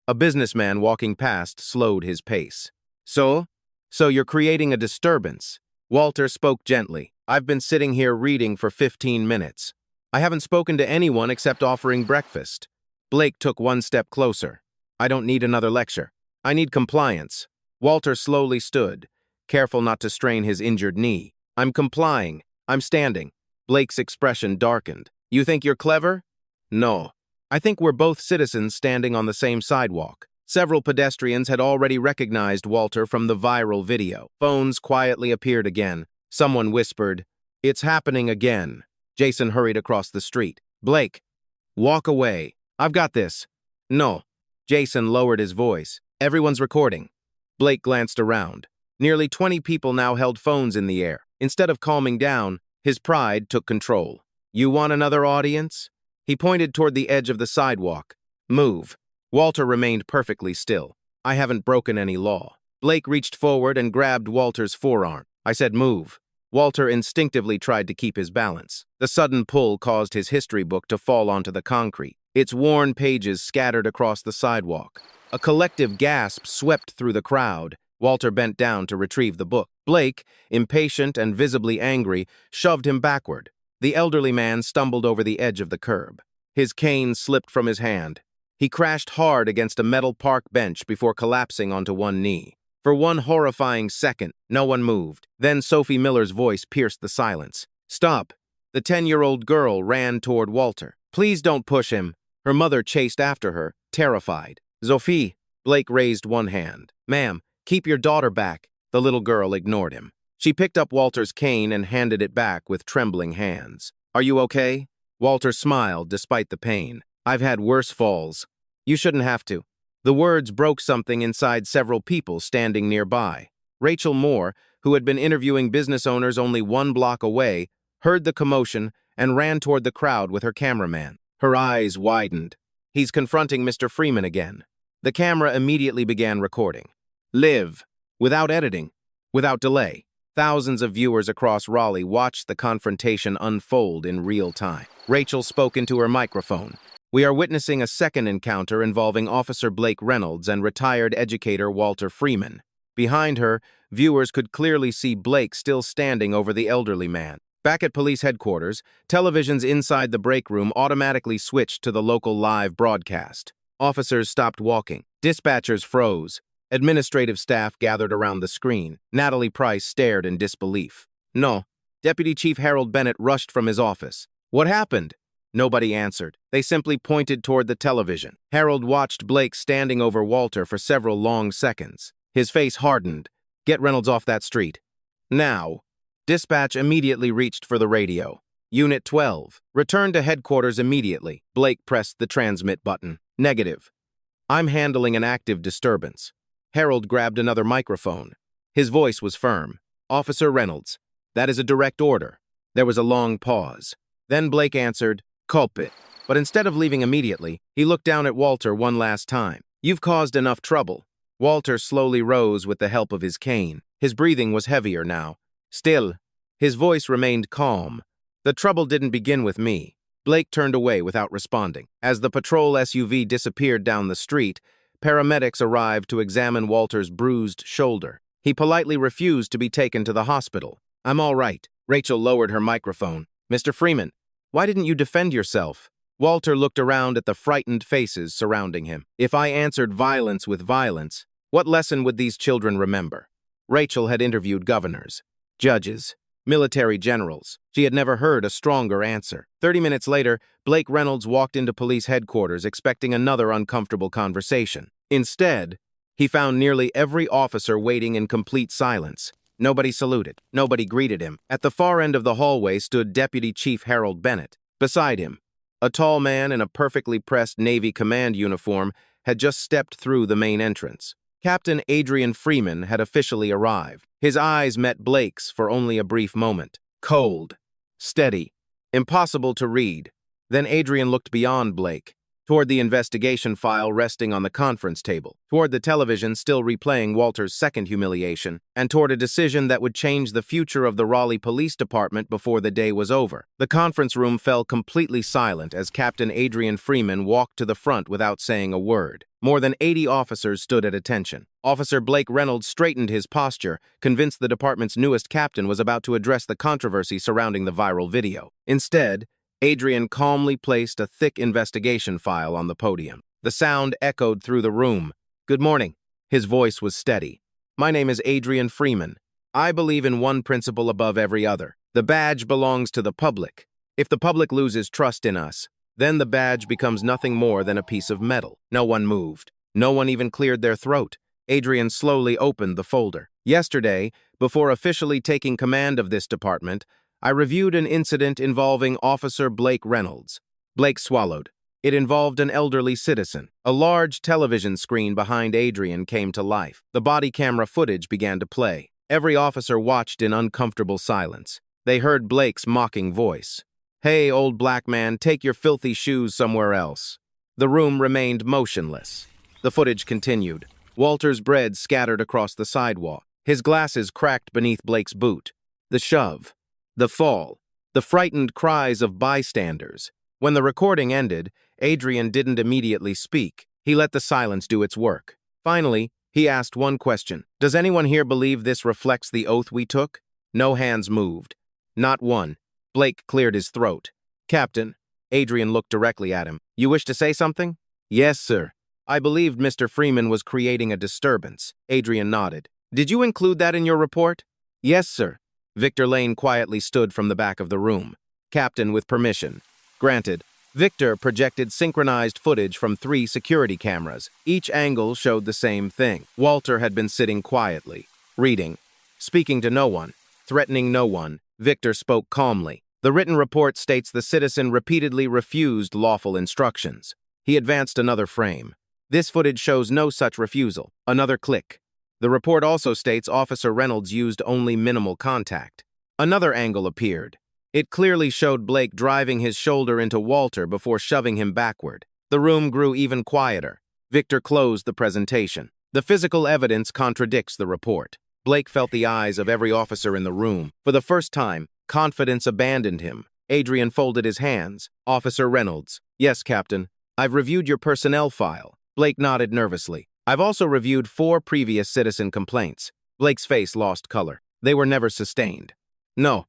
A businessman walking past slowed his pace. So you're creating a disturbance." Walter spoke gently. "I've been sitting here reading for 15 minutes. I haven't spoken to anyone except offering breakfast." Blake took one step closer. "I don't need another lecture. I need compliance." Walter slowly stood, careful not to strain his injured knee. "I'm complying. I'm standing." Blake's expression darkened. "You think you're clever?" "No. I think we're both citizens standing on the same sidewalk." Several pedestrians had already recognized Walter from the viral video. Phones quietly appeared again. Someone whispered, "It's happening again." Jason hurried across the street. "Blake, walk away. I've got this." "No." Jason lowered his voice. "Everyone's recording." Blake glanced around. Nearly 20 people now held phones in the air. Instead of calming down, his pride took control. "You want another audience?" He pointed toward the edge of the sidewalk. "Move." Walter remained perfectly still. "I haven't broken any law." Blake reached forward and grabbed Walter's forearm. "I said move." Walter instinctively tried to keep his balance. The sudden pull caused his history book to fall onto the concrete. Its worn pages scattered across the sidewalk. A collective gasp swept through the crowd. Walter bent down to retrieve the book. Blake, impatient and visibly angry, shoved him backward. The elderly man stumbled over the edge of the curb. His cane slipped from his hand. He crashed hard against a metal park bench before collapsing onto one knee. For one horrifying second, no one moved. Then Sophie Miller's voice pierced the silence. "Stop." The 10-year-old girl ran toward Walter. "Please don't push him." Her mother chased after her, terrified. "Sophie." Blake raised one hand. "Ma'am, keep your daughter back." The little girl ignored him. She picked up Walter's cane and handed it back with trembling hands. "Are you okay?" Walter smiled despite the pain. "I've had worse falls." "You shouldn't have to." The words broke something inside several people standing nearby. Rachel Moore, who had been interviewing business owners only 1 block away, heard the commotion and ran toward the crowd with her cameraman. Her eyes widened. "He's confronting Mr. Freeman again." The camera immediately began recording. Live. Without editing. Without delay. Thousands of viewers across Raleigh watched the confrontation unfold in real time. Rachel spoke into her microphone. "We are witnessing a second encounter involving Officer Blake Reynolds and retired educator Walter Freeman." Behind her, viewers could clearly see Blake still standing over the elderly man. Back at police headquarters, televisions inside the break room automatically switched to the local live broadcast. Officers stopped walking. Dispatchers froze. Administrative staff gathered around the screen. Natalie Price stared in disbelief. "No." Deputy Chief Harold Bennett rushed from his office. "What happened?" Nobody answered. They simply pointed toward the television. Harold watched Blake standing over Walter for several long seconds. His face hardened. "Get Reynolds off that street." "Now." Dispatch immediately reached for the radio. Unit 12. Return to headquarters immediately. Blake pressed the transmit button. Negative. I'm handling an active disturbance. Harold grabbed another microphone. His voice was firm. Officer Reynolds, that is a direct order. There was a long pause. Then Blake answered, culprit. But instead of leaving immediately, he looked down at Walter one last time. You've caused enough trouble. Walter slowly rose with the help of his cane. His breathing was heavier now. Still, his voice remained calm. The trouble didn't begin with me. Blake turned away without responding. As the patrol SUV disappeared down the street, paramedics arrived to examine Walter's bruised shoulder. He politely refused to be taken to the hospital. I'm all right. Rachel lowered her microphone. Mr. Freeman, why didn't you defend yourself? Walter looked around at the frightened faces surrounding him. If I answered violence with violence, what lesson would these children remember? Rachel had interviewed governors, judges, military generals. She had never heard a stronger answer. 30 minutes later, Blake Reynolds walked into police headquarters expecting another uncomfortable conversation. Instead, he found nearly every officer waiting in complete silence. Nobody saluted. Nobody greeted him. At the far end of the hallway stood Deputy Chief Harold Bennett. Beside him, a tall man in a perfectly pressed Navy command uniform had just stepped through the main entrance. Captain Adrian Freeman had officially arrived. His eyes met Blake's for only a brief moment. Cold, steady, impossible to read. Then Adrian looked beyond Blake, toward the investigation file resting on the conference table, toward the television still replaying Walter's second humiliation, and toward a decision that would change the future of the Raleigh Police Department before the day was over. The conference room fell completely silent as Captain Adrian Freeman walked to the front without saying a word. More than 80 officers stood at attention. Officer Blake Reynolds straightened his posture, convinced the department's newest captain was about to address the controversy surrounding the viral video. Instead, Adrian calmly placed a thick investigation file on the podium. The sound echoed through the room. Good morning. His voice was steady. My name is Adrian Freeman. I believe in one principle above every other. The badge belongs to the public. If the public loses trust in us, then the badge becomes nothing more than a piece of metal. No one moved. No one even cleared their throat. Adrian slowly opened the folder. Yesterday, before officially taking command of this department, I reviewed an incident involving Officer Blake Reynolds. Blake swallowed. It involved an elderly citizen. A large television screen behind Adrian came to life. The body camera footage began to play. Every officer watched in uncomfortable silence. They heard Blake's mocking voice. Hey, old black man, take your filthy shoes somewhere else. The room remained motionless. The footage continued. Walter's bread scattered across the sidewalk. His glasses cracked beneath Blake's boot. The shove. The fall, the frightened cries of bystanders. When the recording ended, Adrian didn't immediately speak. He let the silence do its work. Finally, he asked one question. Does anyone here believe this reflects the oath we took? No hands moved. Not one. Blake cleared his throat. Captain, Adrian looked directly at him. You wish to say something? Yes, sir. I believed Mr. Freeman was creating a disturbance. Adrian nodded. Did you include that in your report? Yes, sir. Victor Lane quietly stood from the back of the room. Captain, with permission. Granted. Victor projected synchronized footage from 3 security cameras. Each angle showed the same thing. Walter had been sitting quietly, reading, speaking to no one, threatening no one. Victor spoke calmly. The written report states the citizen repeatedly refused lawful instructions. He advanced another frame. This footage shows no such refusal. Another click. The report also states Officer Reynolds used only minimal contact. Another angle appeared. It clearly showed Blake driving his shoulder into Walter before shoving him backward. The room grew even quieter. Victor closed the presentation. The physical evidence contradicts the report. Blake felt the eyes of every officer in the room. For the first time, confidence abandoned him. Adrian folded his hands. Officer Reynolds. Yes, Captain. I've reviewed your personnel file. Blake nodded nervously. I've also reviewed 4 previous citizen complaints. Blake's face lost color. They were never sustained. No,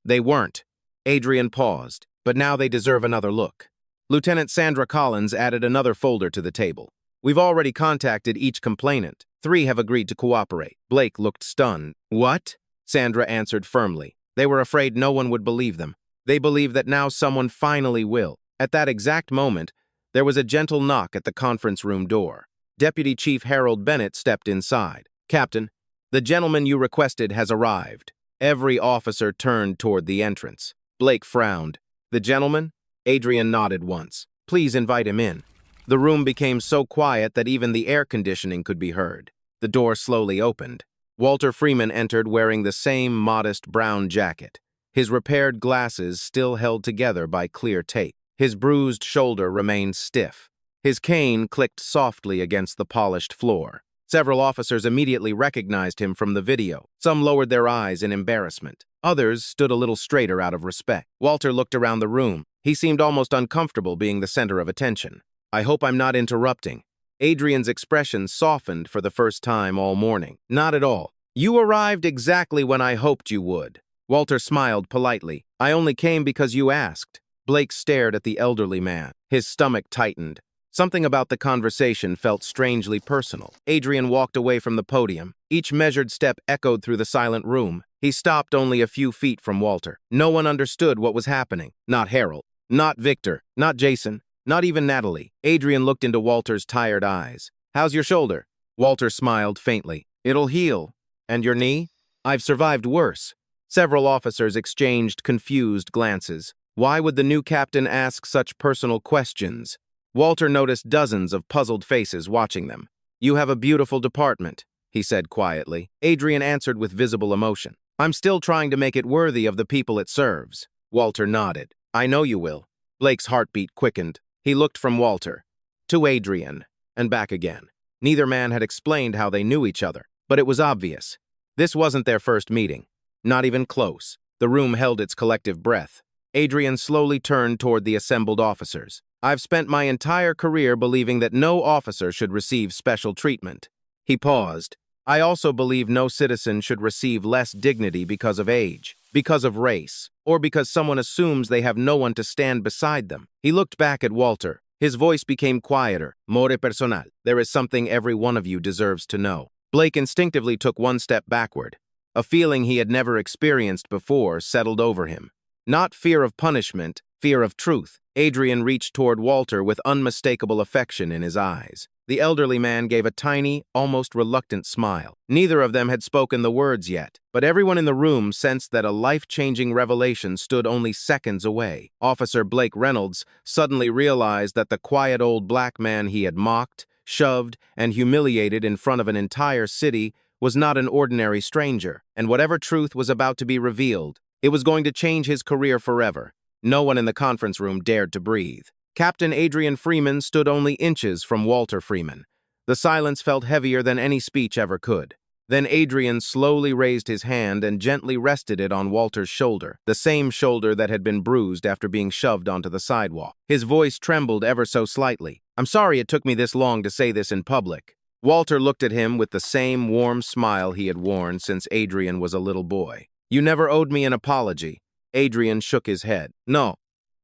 they weren't. Adrian paused, but now they deserve another look. Lieutenant Sandra Collins added another folder to the table. We've already contacted each complainant. 3 have agreed to cooperate. Blake looked stunned. What? Sandra answered firmly. They were afraid no one would believe them. They believe that now someone finally will. At that exact moment, there was a gentle knock at the conference room door. Deputy Chief Harold Bennett stepped inside. Captain, the gentleman you requested has arrived. Every officer turned toward the entrance. Blake frowned. "The gentleman?" Adrian nodded once. "Please invite him in." The room became so quiet that even the air conditioning could be heard. The door slowly opened. Walter Freeman entered wearing the same modest brown jacket. His repaired glasses still held together by clear tape. His bruised shoulder remained stiff. His cane clicked softly against the polished floor. Several officers immediately recognized him from the video. Some lowered their eyes in embarrassment. Others stood a little straighter out of respect. Walter looked around the room. He seemed almost uncomfortable being the center of attention. "I hope I'm not interrupting." Adrian's expression softened for the first time all morning. "Not at all. You arrived exactly when I hoped you would." Walter smiled politely. "I only came because you asked." Blake stared at the elderly man. His stomach tightened. Something about the conversation felt strangely personal. Adrian walked away from the podium. Each measured step echoed through the silent room. He stopped only a few feet from Walter. No one understood what was happening. Not Harold. Not Victor. Not Jason. Not even Natalie. Adrian looked into Walter's tired eyes. "How's your shoulder?" Walter smiled faintly. "It'll heal." "And your knee?" "I've survived worse." Several officers exchanged confused glances. Why would the new captain ask such personal questions? Walter noticed dozens of puzzled faces watching them. "You have a beautiful department," he said quietly. Adrian answered with visible emotion. "I'm still trying to make it worthy of the people it serves." Walter nodded. "I know you will." Blake's heartbeat quickened. He looked from Walter to Adrian and back again. Neither man had explained how they knew each other, but it was obvious. This wasn't their first meeting. Not even close. The room held its collective breath. Adrian slowly turned toward the assembled officers. "I've spent my entire career believing that no officer should receive special treatment." He paused. "I also believe no citizen should receive less dignity because of age, because of race, or because someone assumes they have no one to stand beside them." He looked back at Walter. His voice became quieter. "More personal. There is something every one of you deserves to know." Blake instinctively took one step backward. A feeling he had never experienced before settled over him. Not fear of punishment, fear of truth. Adrian reached toward Walter with unmistakable affection in his eyes. The elderly man gave a tiny, almost reluctant smile. Neither of them had spoken the words yet, but everyone in the room sensed that a life-changing revelation stood only seconds away. Officer Blake Reynolds suddenly realized that the quiet old black man he had mocked, shoved, and humiliated in front of an entire city was not an ordinary stranger, and whatever truth was about to be revealed, it was going to change his career forever. No one in the conference room dared to breathe. Captain Adrian Freeman stood only inches from Walter Freeman. The silence felt heavier than any speech ever could. Then Adrian slowly raised his hand and gently rested it on Walter's shoulder, the same shoulder that had been bruised after being shoved onto the sidewalk. His voice trembled ever so slightly. "I'm sorry it took me this long to say this in public." Walter looked at him with the same warm smile he had worn since Adrian was a little boy. "You never owed me an apology." Adrian shook his head. "No,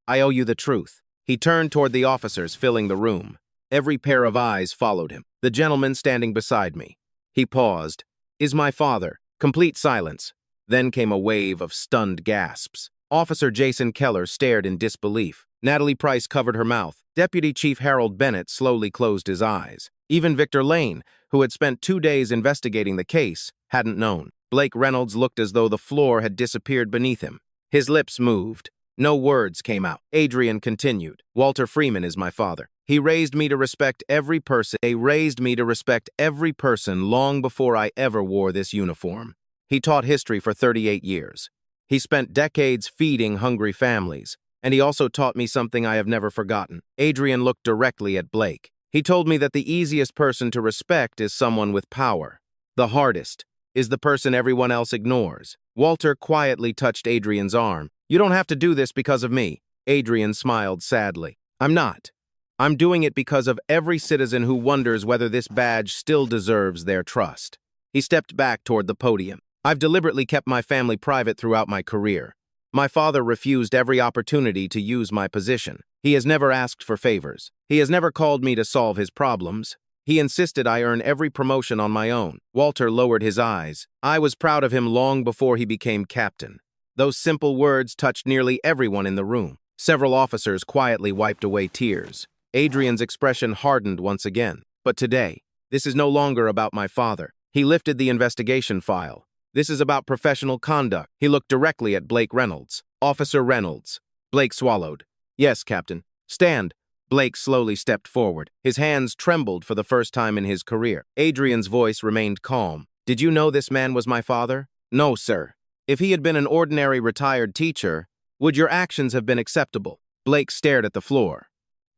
I owe you the truth." He turned toward the officers filling the room. Every pair of eyes followed him. "The gentleman standing beside me." He paused. "Is my father." Complete silence. Then came a wave of stunned gasps. Officer Jason Keller stared in disbelief. Natalie Price covered her mouth. Deputy Chief Harold Bennett slowly closed his eyes. Even Victor Lane, who had spent 2 days investigating the case, hadn't known. Blake Reynolds looked as though the floor had disappeared beneath him. His lips moved. No words came out. Adrian continued. "Walter Freeman is my father. He raised me to respect every person. Long before I ever wore this uniform. He taught history for 38 years. He spent decades feeding hungry families. And he also taught me something I have never forgotten." Adrian looked directly at Blake. "He told me that the easiest person to respect is someone with power. The hardest is the person everyone else ignores." Walter quietly touched Adrian's arm. "You don't have to do this because of me." Adrian smiled sadly. "I'm not. I'm doing it because of every citizen who wonders whether this badge still deserves their trust." He stepped back toward the podium. "I've deliberately kept my family private throughout my career. My father refused every opportunity to use my position. He has never asked for favors. He has never called me to solve his problems. He insisted I earn every promotion on my own." Walter lowered his eyes. "I was proud of him long before he became captain." Those simple words touched nearly everyone in the room. Several officers quietly wiped away tears. Adrian's expression hardened once again. "But today, this is no longer about my father." He lifted the investigation file. This is about professional conduct. He looked directly at Blake Reynolds. Officer Reynolds. Blake swallowed. Yes, Captain. Stand. Blake slowly stepped forward. His hands trembled for the first time in his career. Adrian's voice remained calm. Did you know this man was my father? No, sir. If he had been an ordinary retired teacher, would your actions have been acceptable? Blake stared at the floor.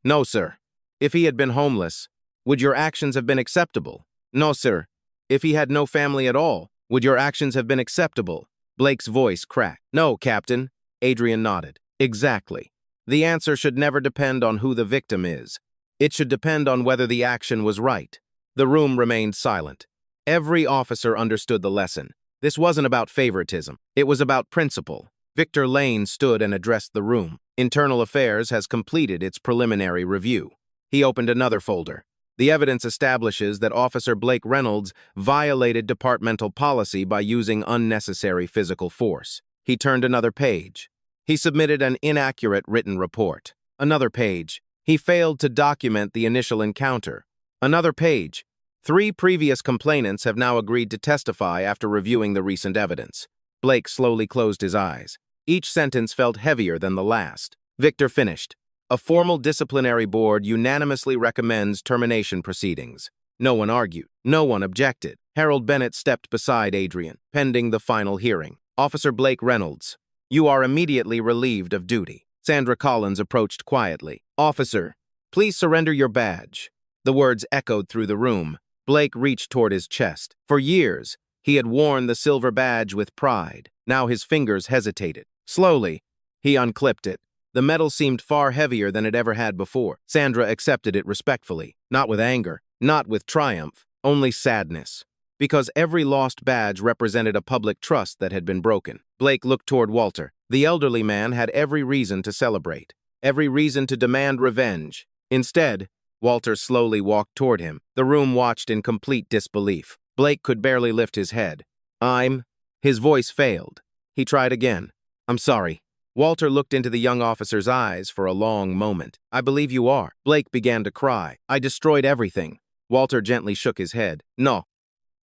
No, sir. If he had been homeless, would your actions have been acceptable? No, sir. If he had no family at all, would your actions have been acceptable? Blake's voice cracked. No, Captain. Adrian nodded. Exactly. The answer should never depend on who the victim is. It should depend on whether the action was right. The room remained silent. Every officer understood the lesson. This wasn't about favoritism. It was about principle. Victor Lane stood and addressed the room. Internal Affairs has completed its preliminary review. He opened another folder. The evidence establishes that Officer Blake Reynolds violated departmental policy by using unnecessary physical force. He turned another page. He submitted an inaccurate written report. Another page. He failed to document the initial encounter. Another page. 3 previous complainants have now agreed to testify after reviewing the recent evidence. Blake slowly closed his eyes. Each sentence felt heavier than the last. Victor finished. A formal disciplinary board unanimously recommends termination proceedings. No one argued. No one objected. Harold Bennett stepped beside Adrian, pending the final hearing. Officer Blake Reynolds, you are immediately relieved of duty. Sandra Collins approached quietly. Officer, please surrender your badge. The words echoed through the room. Blake reached toward his chest. For years, he had worn the silver badge with pride. Now his fingers hesitated. Slowly, he unclipped it. The metal seemed far heavier than it ever had before. Sandra accepted it respectfully, not with anger, not with triumph, only sadness. Because every lost badge represented a public trust that had been broken. Blake looked toward Walter. The elderly man had every reason to celebrate, every reason to demand revenge. Instead, Walter slowly walked toward him. The room watched in complete disbelief. Blake could barely lift his head. His voice failed. He tried again. I'm sorry. Walter looked into the young officer's eyes for a long moment. I believe you are. Blake began to cry. I destroyed everything. Walter gently shook his head. No.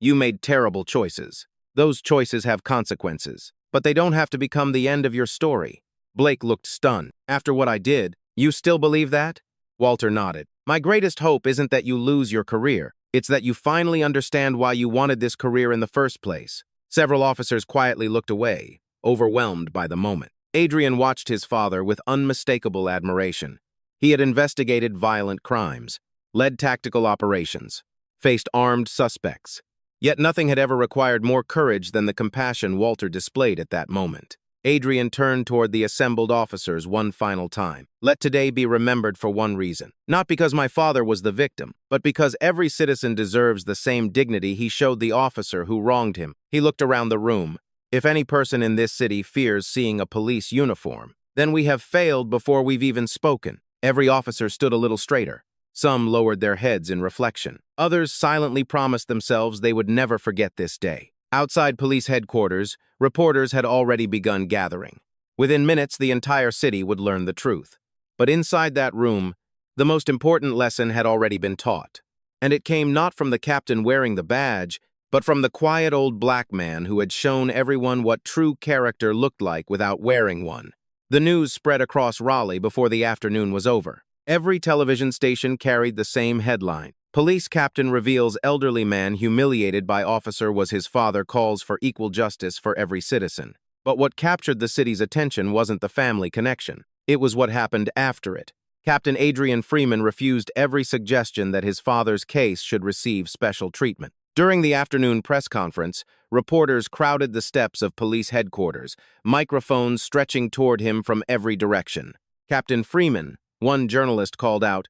You made terrible choices. Those choices have consequences. But they don't have to become the end of your story. Blake looked stunned. After what I did, you still believe that? Walter nodded. My greatest hope isn't that you lose your career. It's that you finally understand why you wanted this career in the first place. Several officers quietly looked away, overwhelmed by the moment. Adrian watched his father with unmistakable admiration. He had investigated violent crimes, led tactical operations, faced armed suspects. Yet nothing had ever required more courage than the compassion Walter displayed at that moment. Adrian turned toward the assembled officers one final time. Let today be remembered for one reason. Not because my father was the victim, but because every citizen deserves the same dignity he showed the officer who wronged him. He looked around the room. If any person in this city fears seeing a police uniform, then we have failed before we've even spoken. Every officer stood a little straighter. Some lowered their heads in reflection. Others silently promised themselves they would never forget this day. Outside police headquarters, reporters had already begun gathering. Within minutes, the entire city would learn the truth. But inside that room, the most important lesson had already been taught. And it came not from the captain wearing the badge, but from the quiet old black man who had shown everyone what true character looked like without wearing one. The news spread across Raleigh before the afternoon was over. Every television station carried the same headline. Police captain reveals elderly man humiliated by officer was his father, calls for equal justice for every citizen. But what captured the city's attention wasn't the family connection. It was what happened after it. Captain Adrian Freeman refused every suggestion that his father's case should receive special treatment. During the afternoon press conference, reporters crowded the steps of police headquarters, microphones stretching toward him from every direction. Captain Freeman, one journalist called out,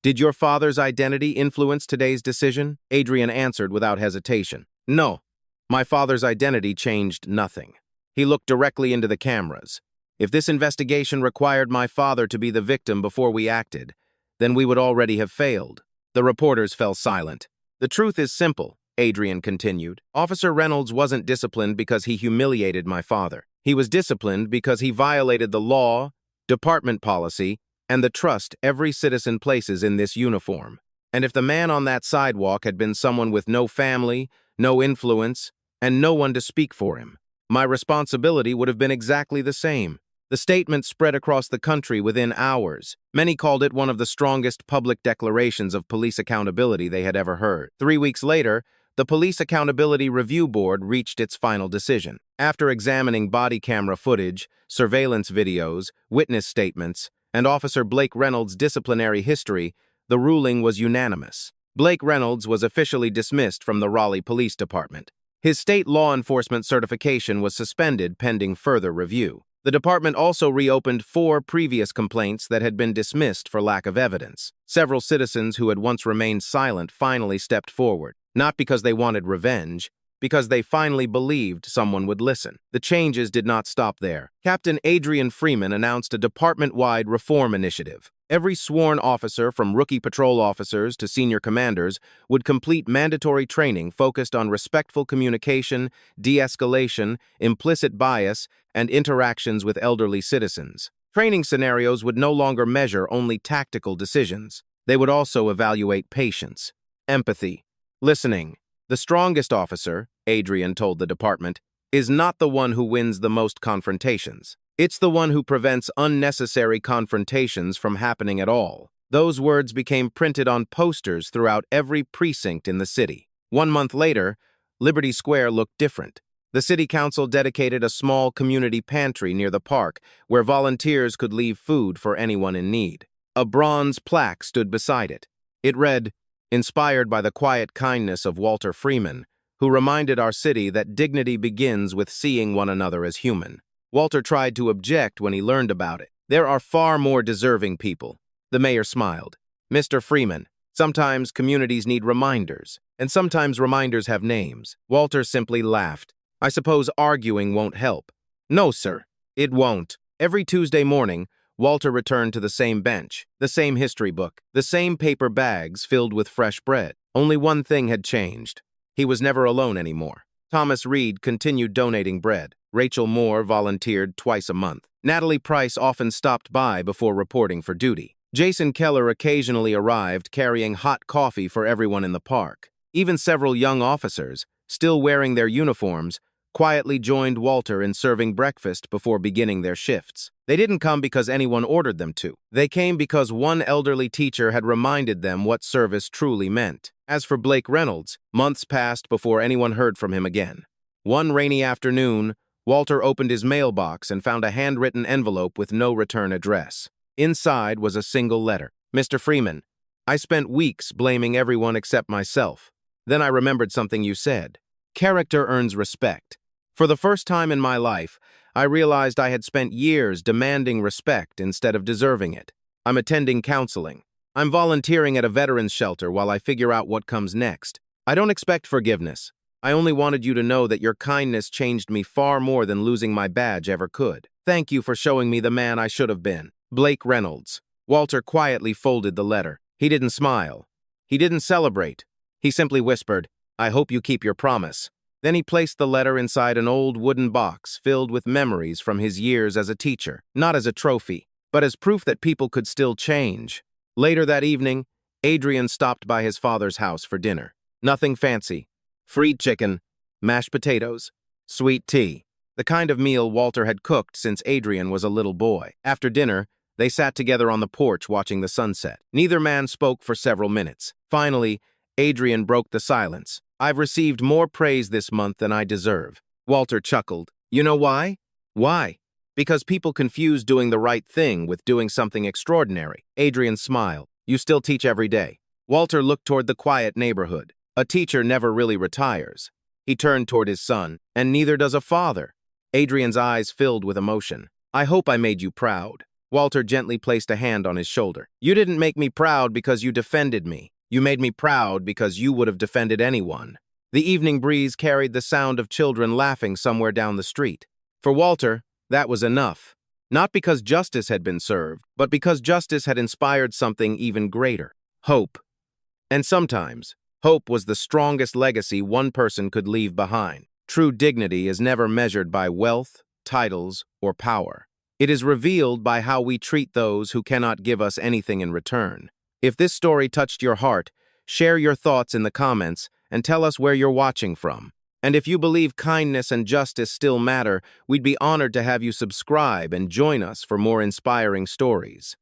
"Did your father's identity influence today's decision?" Adrian answered without hesitation. "No, my father's identity changed nothing." He looked directly into the cameras. If this investigation required my father to be the victim before we acted, then we would already have failed. The reporters fell silent. The truth is simple, Adrian continued. Officer Reynolds wasn't disciplined because he humiliated my father. He was disciplined because he violated the law, department policy, and the trust every citizen places in this uniform. And if the man on that sidewalk had been someone with no family, no influence, and no one to speak for him. My responsibility would have been exactly the same. The statement spread across the country within hours. Many called it one of the strongest public declarations of police accountability they had ever heard. 3 weeks later, the Police Accountability Review Board reached its final decision. After examining body camera footage, surveillance videos, witness statements, and Officer Blake Reynolds' disciplinary history, the ruling was unanimous. Blake Reynolds was officially dismissed from the Raleigh Police Department. His state law enforcement certification was suspended pending further review. The department also reopened 4 previous complaints that had been dismissed for lack of evidence. Several citizens who had once remained silent finally stepped forward, not because they wanted revenge, because they finally believed someone would listen. The changes did not stop there. Captain Adrian Freeman announced a department-wide reform initiative. Every sworn officer, from rookie patrol officers to senior commanders, would complete mandatory training focused on respectful communication, de-escalation, implicit bias, and interactions with elderly citizens. Training scenarios would no longer measure only tactical decisions. They would also evaluate patience, empathy, listening. The strongest officer, Adrian told the department, is not the one who wins the most confrontations. It's the one who prevents unnecessary confrontations from happening at all. Those words became printed on posters throughout every precinct in the city. 1 month later, Liberty Square looked different. The city council dedicated a small community pantry near the park where volunteers could leave food for anyone in need. A bronze plaque stood beside it. It read, "Inspired by the quiet kindness of Walter Freeman, who reminded our city that dignity begins with seeing one another as human." Walter tried to object when he learned about it. "There are far more deserving people." The mayor smiled. "Mr. Freeman, sometimes communities need reminders, and sometimes reminders have names." Walter simply laughed. "I suppose arguing won't help." "No, sir, it won't." Every Tuesday morning, Walter returned to the same bench, the same history book, the same paper bags filled with fresh bread. Only one thing had changed. He was never alone anymore. Thomas Reed continued donating bread. Rachel Moore volunteered twice a month. Natalie Price often stopped by before reporting for duty. Jason Keller occasionally arrived carrying hot coffee for everyone in the park. Even several young officers, still wearing their uniforms, quietly joined Walter in serving breakfast before beginning their shifts. They didn't come because anyone ordered them to. They came because one elderly teacher had reminded them what service truly meant. As for Blake Reynolds, months passed before anyone heard from him again. One rainy afternoon, Walter opened his mailbox and found a handwritten envelope with no return address. Inside was a single letter. "Mr. Freeman, I spent weeks blaming everyone except myself. Then I remembered something you said. Character earns respect. For the first time in my life, I realized I had spent years demanding respect instead of deserving it. I'm attending counseling. I'm volunteering at a veterans shelter while I figure out what comes next. I don't expect forgiveness. I only wanted you to know that your kindness changed me far more than losing my badge ever could. Thank you for showing me the man I should have been. Blake Reynolds." Walter quietly folded the letter. He didn't smile. He didn't celebrate. He simply whispered, "I hope you keep your promise." Then he placed the letter inside an old wooden box filled with memories from his years as a teacher, not as a trophy, but as proof that people could still change. Later that evening, Adrian stopped by his father's house for dinner. Nothing fancy. Fried chicken, mashed potatoes, sweet tea. The kind of meal Walter had cooked since Adrian was a little boy. After dinner, they sat together on the porch watching the sunset. Neither man spoke for several minutes. Finally, Adrian broke the silence. "I've received more praise this month than I deserve." Walter chuckled. "You know why?" "Why?" "Because people confuse doing the right thing with doing something extraordinary." Adrian smiled. "You still teach every day." Walter looked toward the quiet neighborhood. A teacher never really retires. He turned toward his son, "And neither does a father." Adrian's eyes filled with emotion. "I hope I made you proud." Walter gently placed a hand on his shoulder. "You didn't make me proud because you defended me. You made me proud because you would have defended anyone." The evening breeze carried the sound of children laughing somewhere down the street. For Walter, that was enough. Not because justice had been served, but because justice had inspired something even greater. Hope. And sometimes, hope was the strongest legacy one person could leave behind. True dignity is never measured by wealth, titles, or power. It is revealed by how we treat those who cannot give us anything in return. If this story touched your heart, share your thoughts in the comments and tell us where you're watching from. And if you believe kindness and justice still matter, we'd be honored to have you subscribe and join us for more inspiring stories.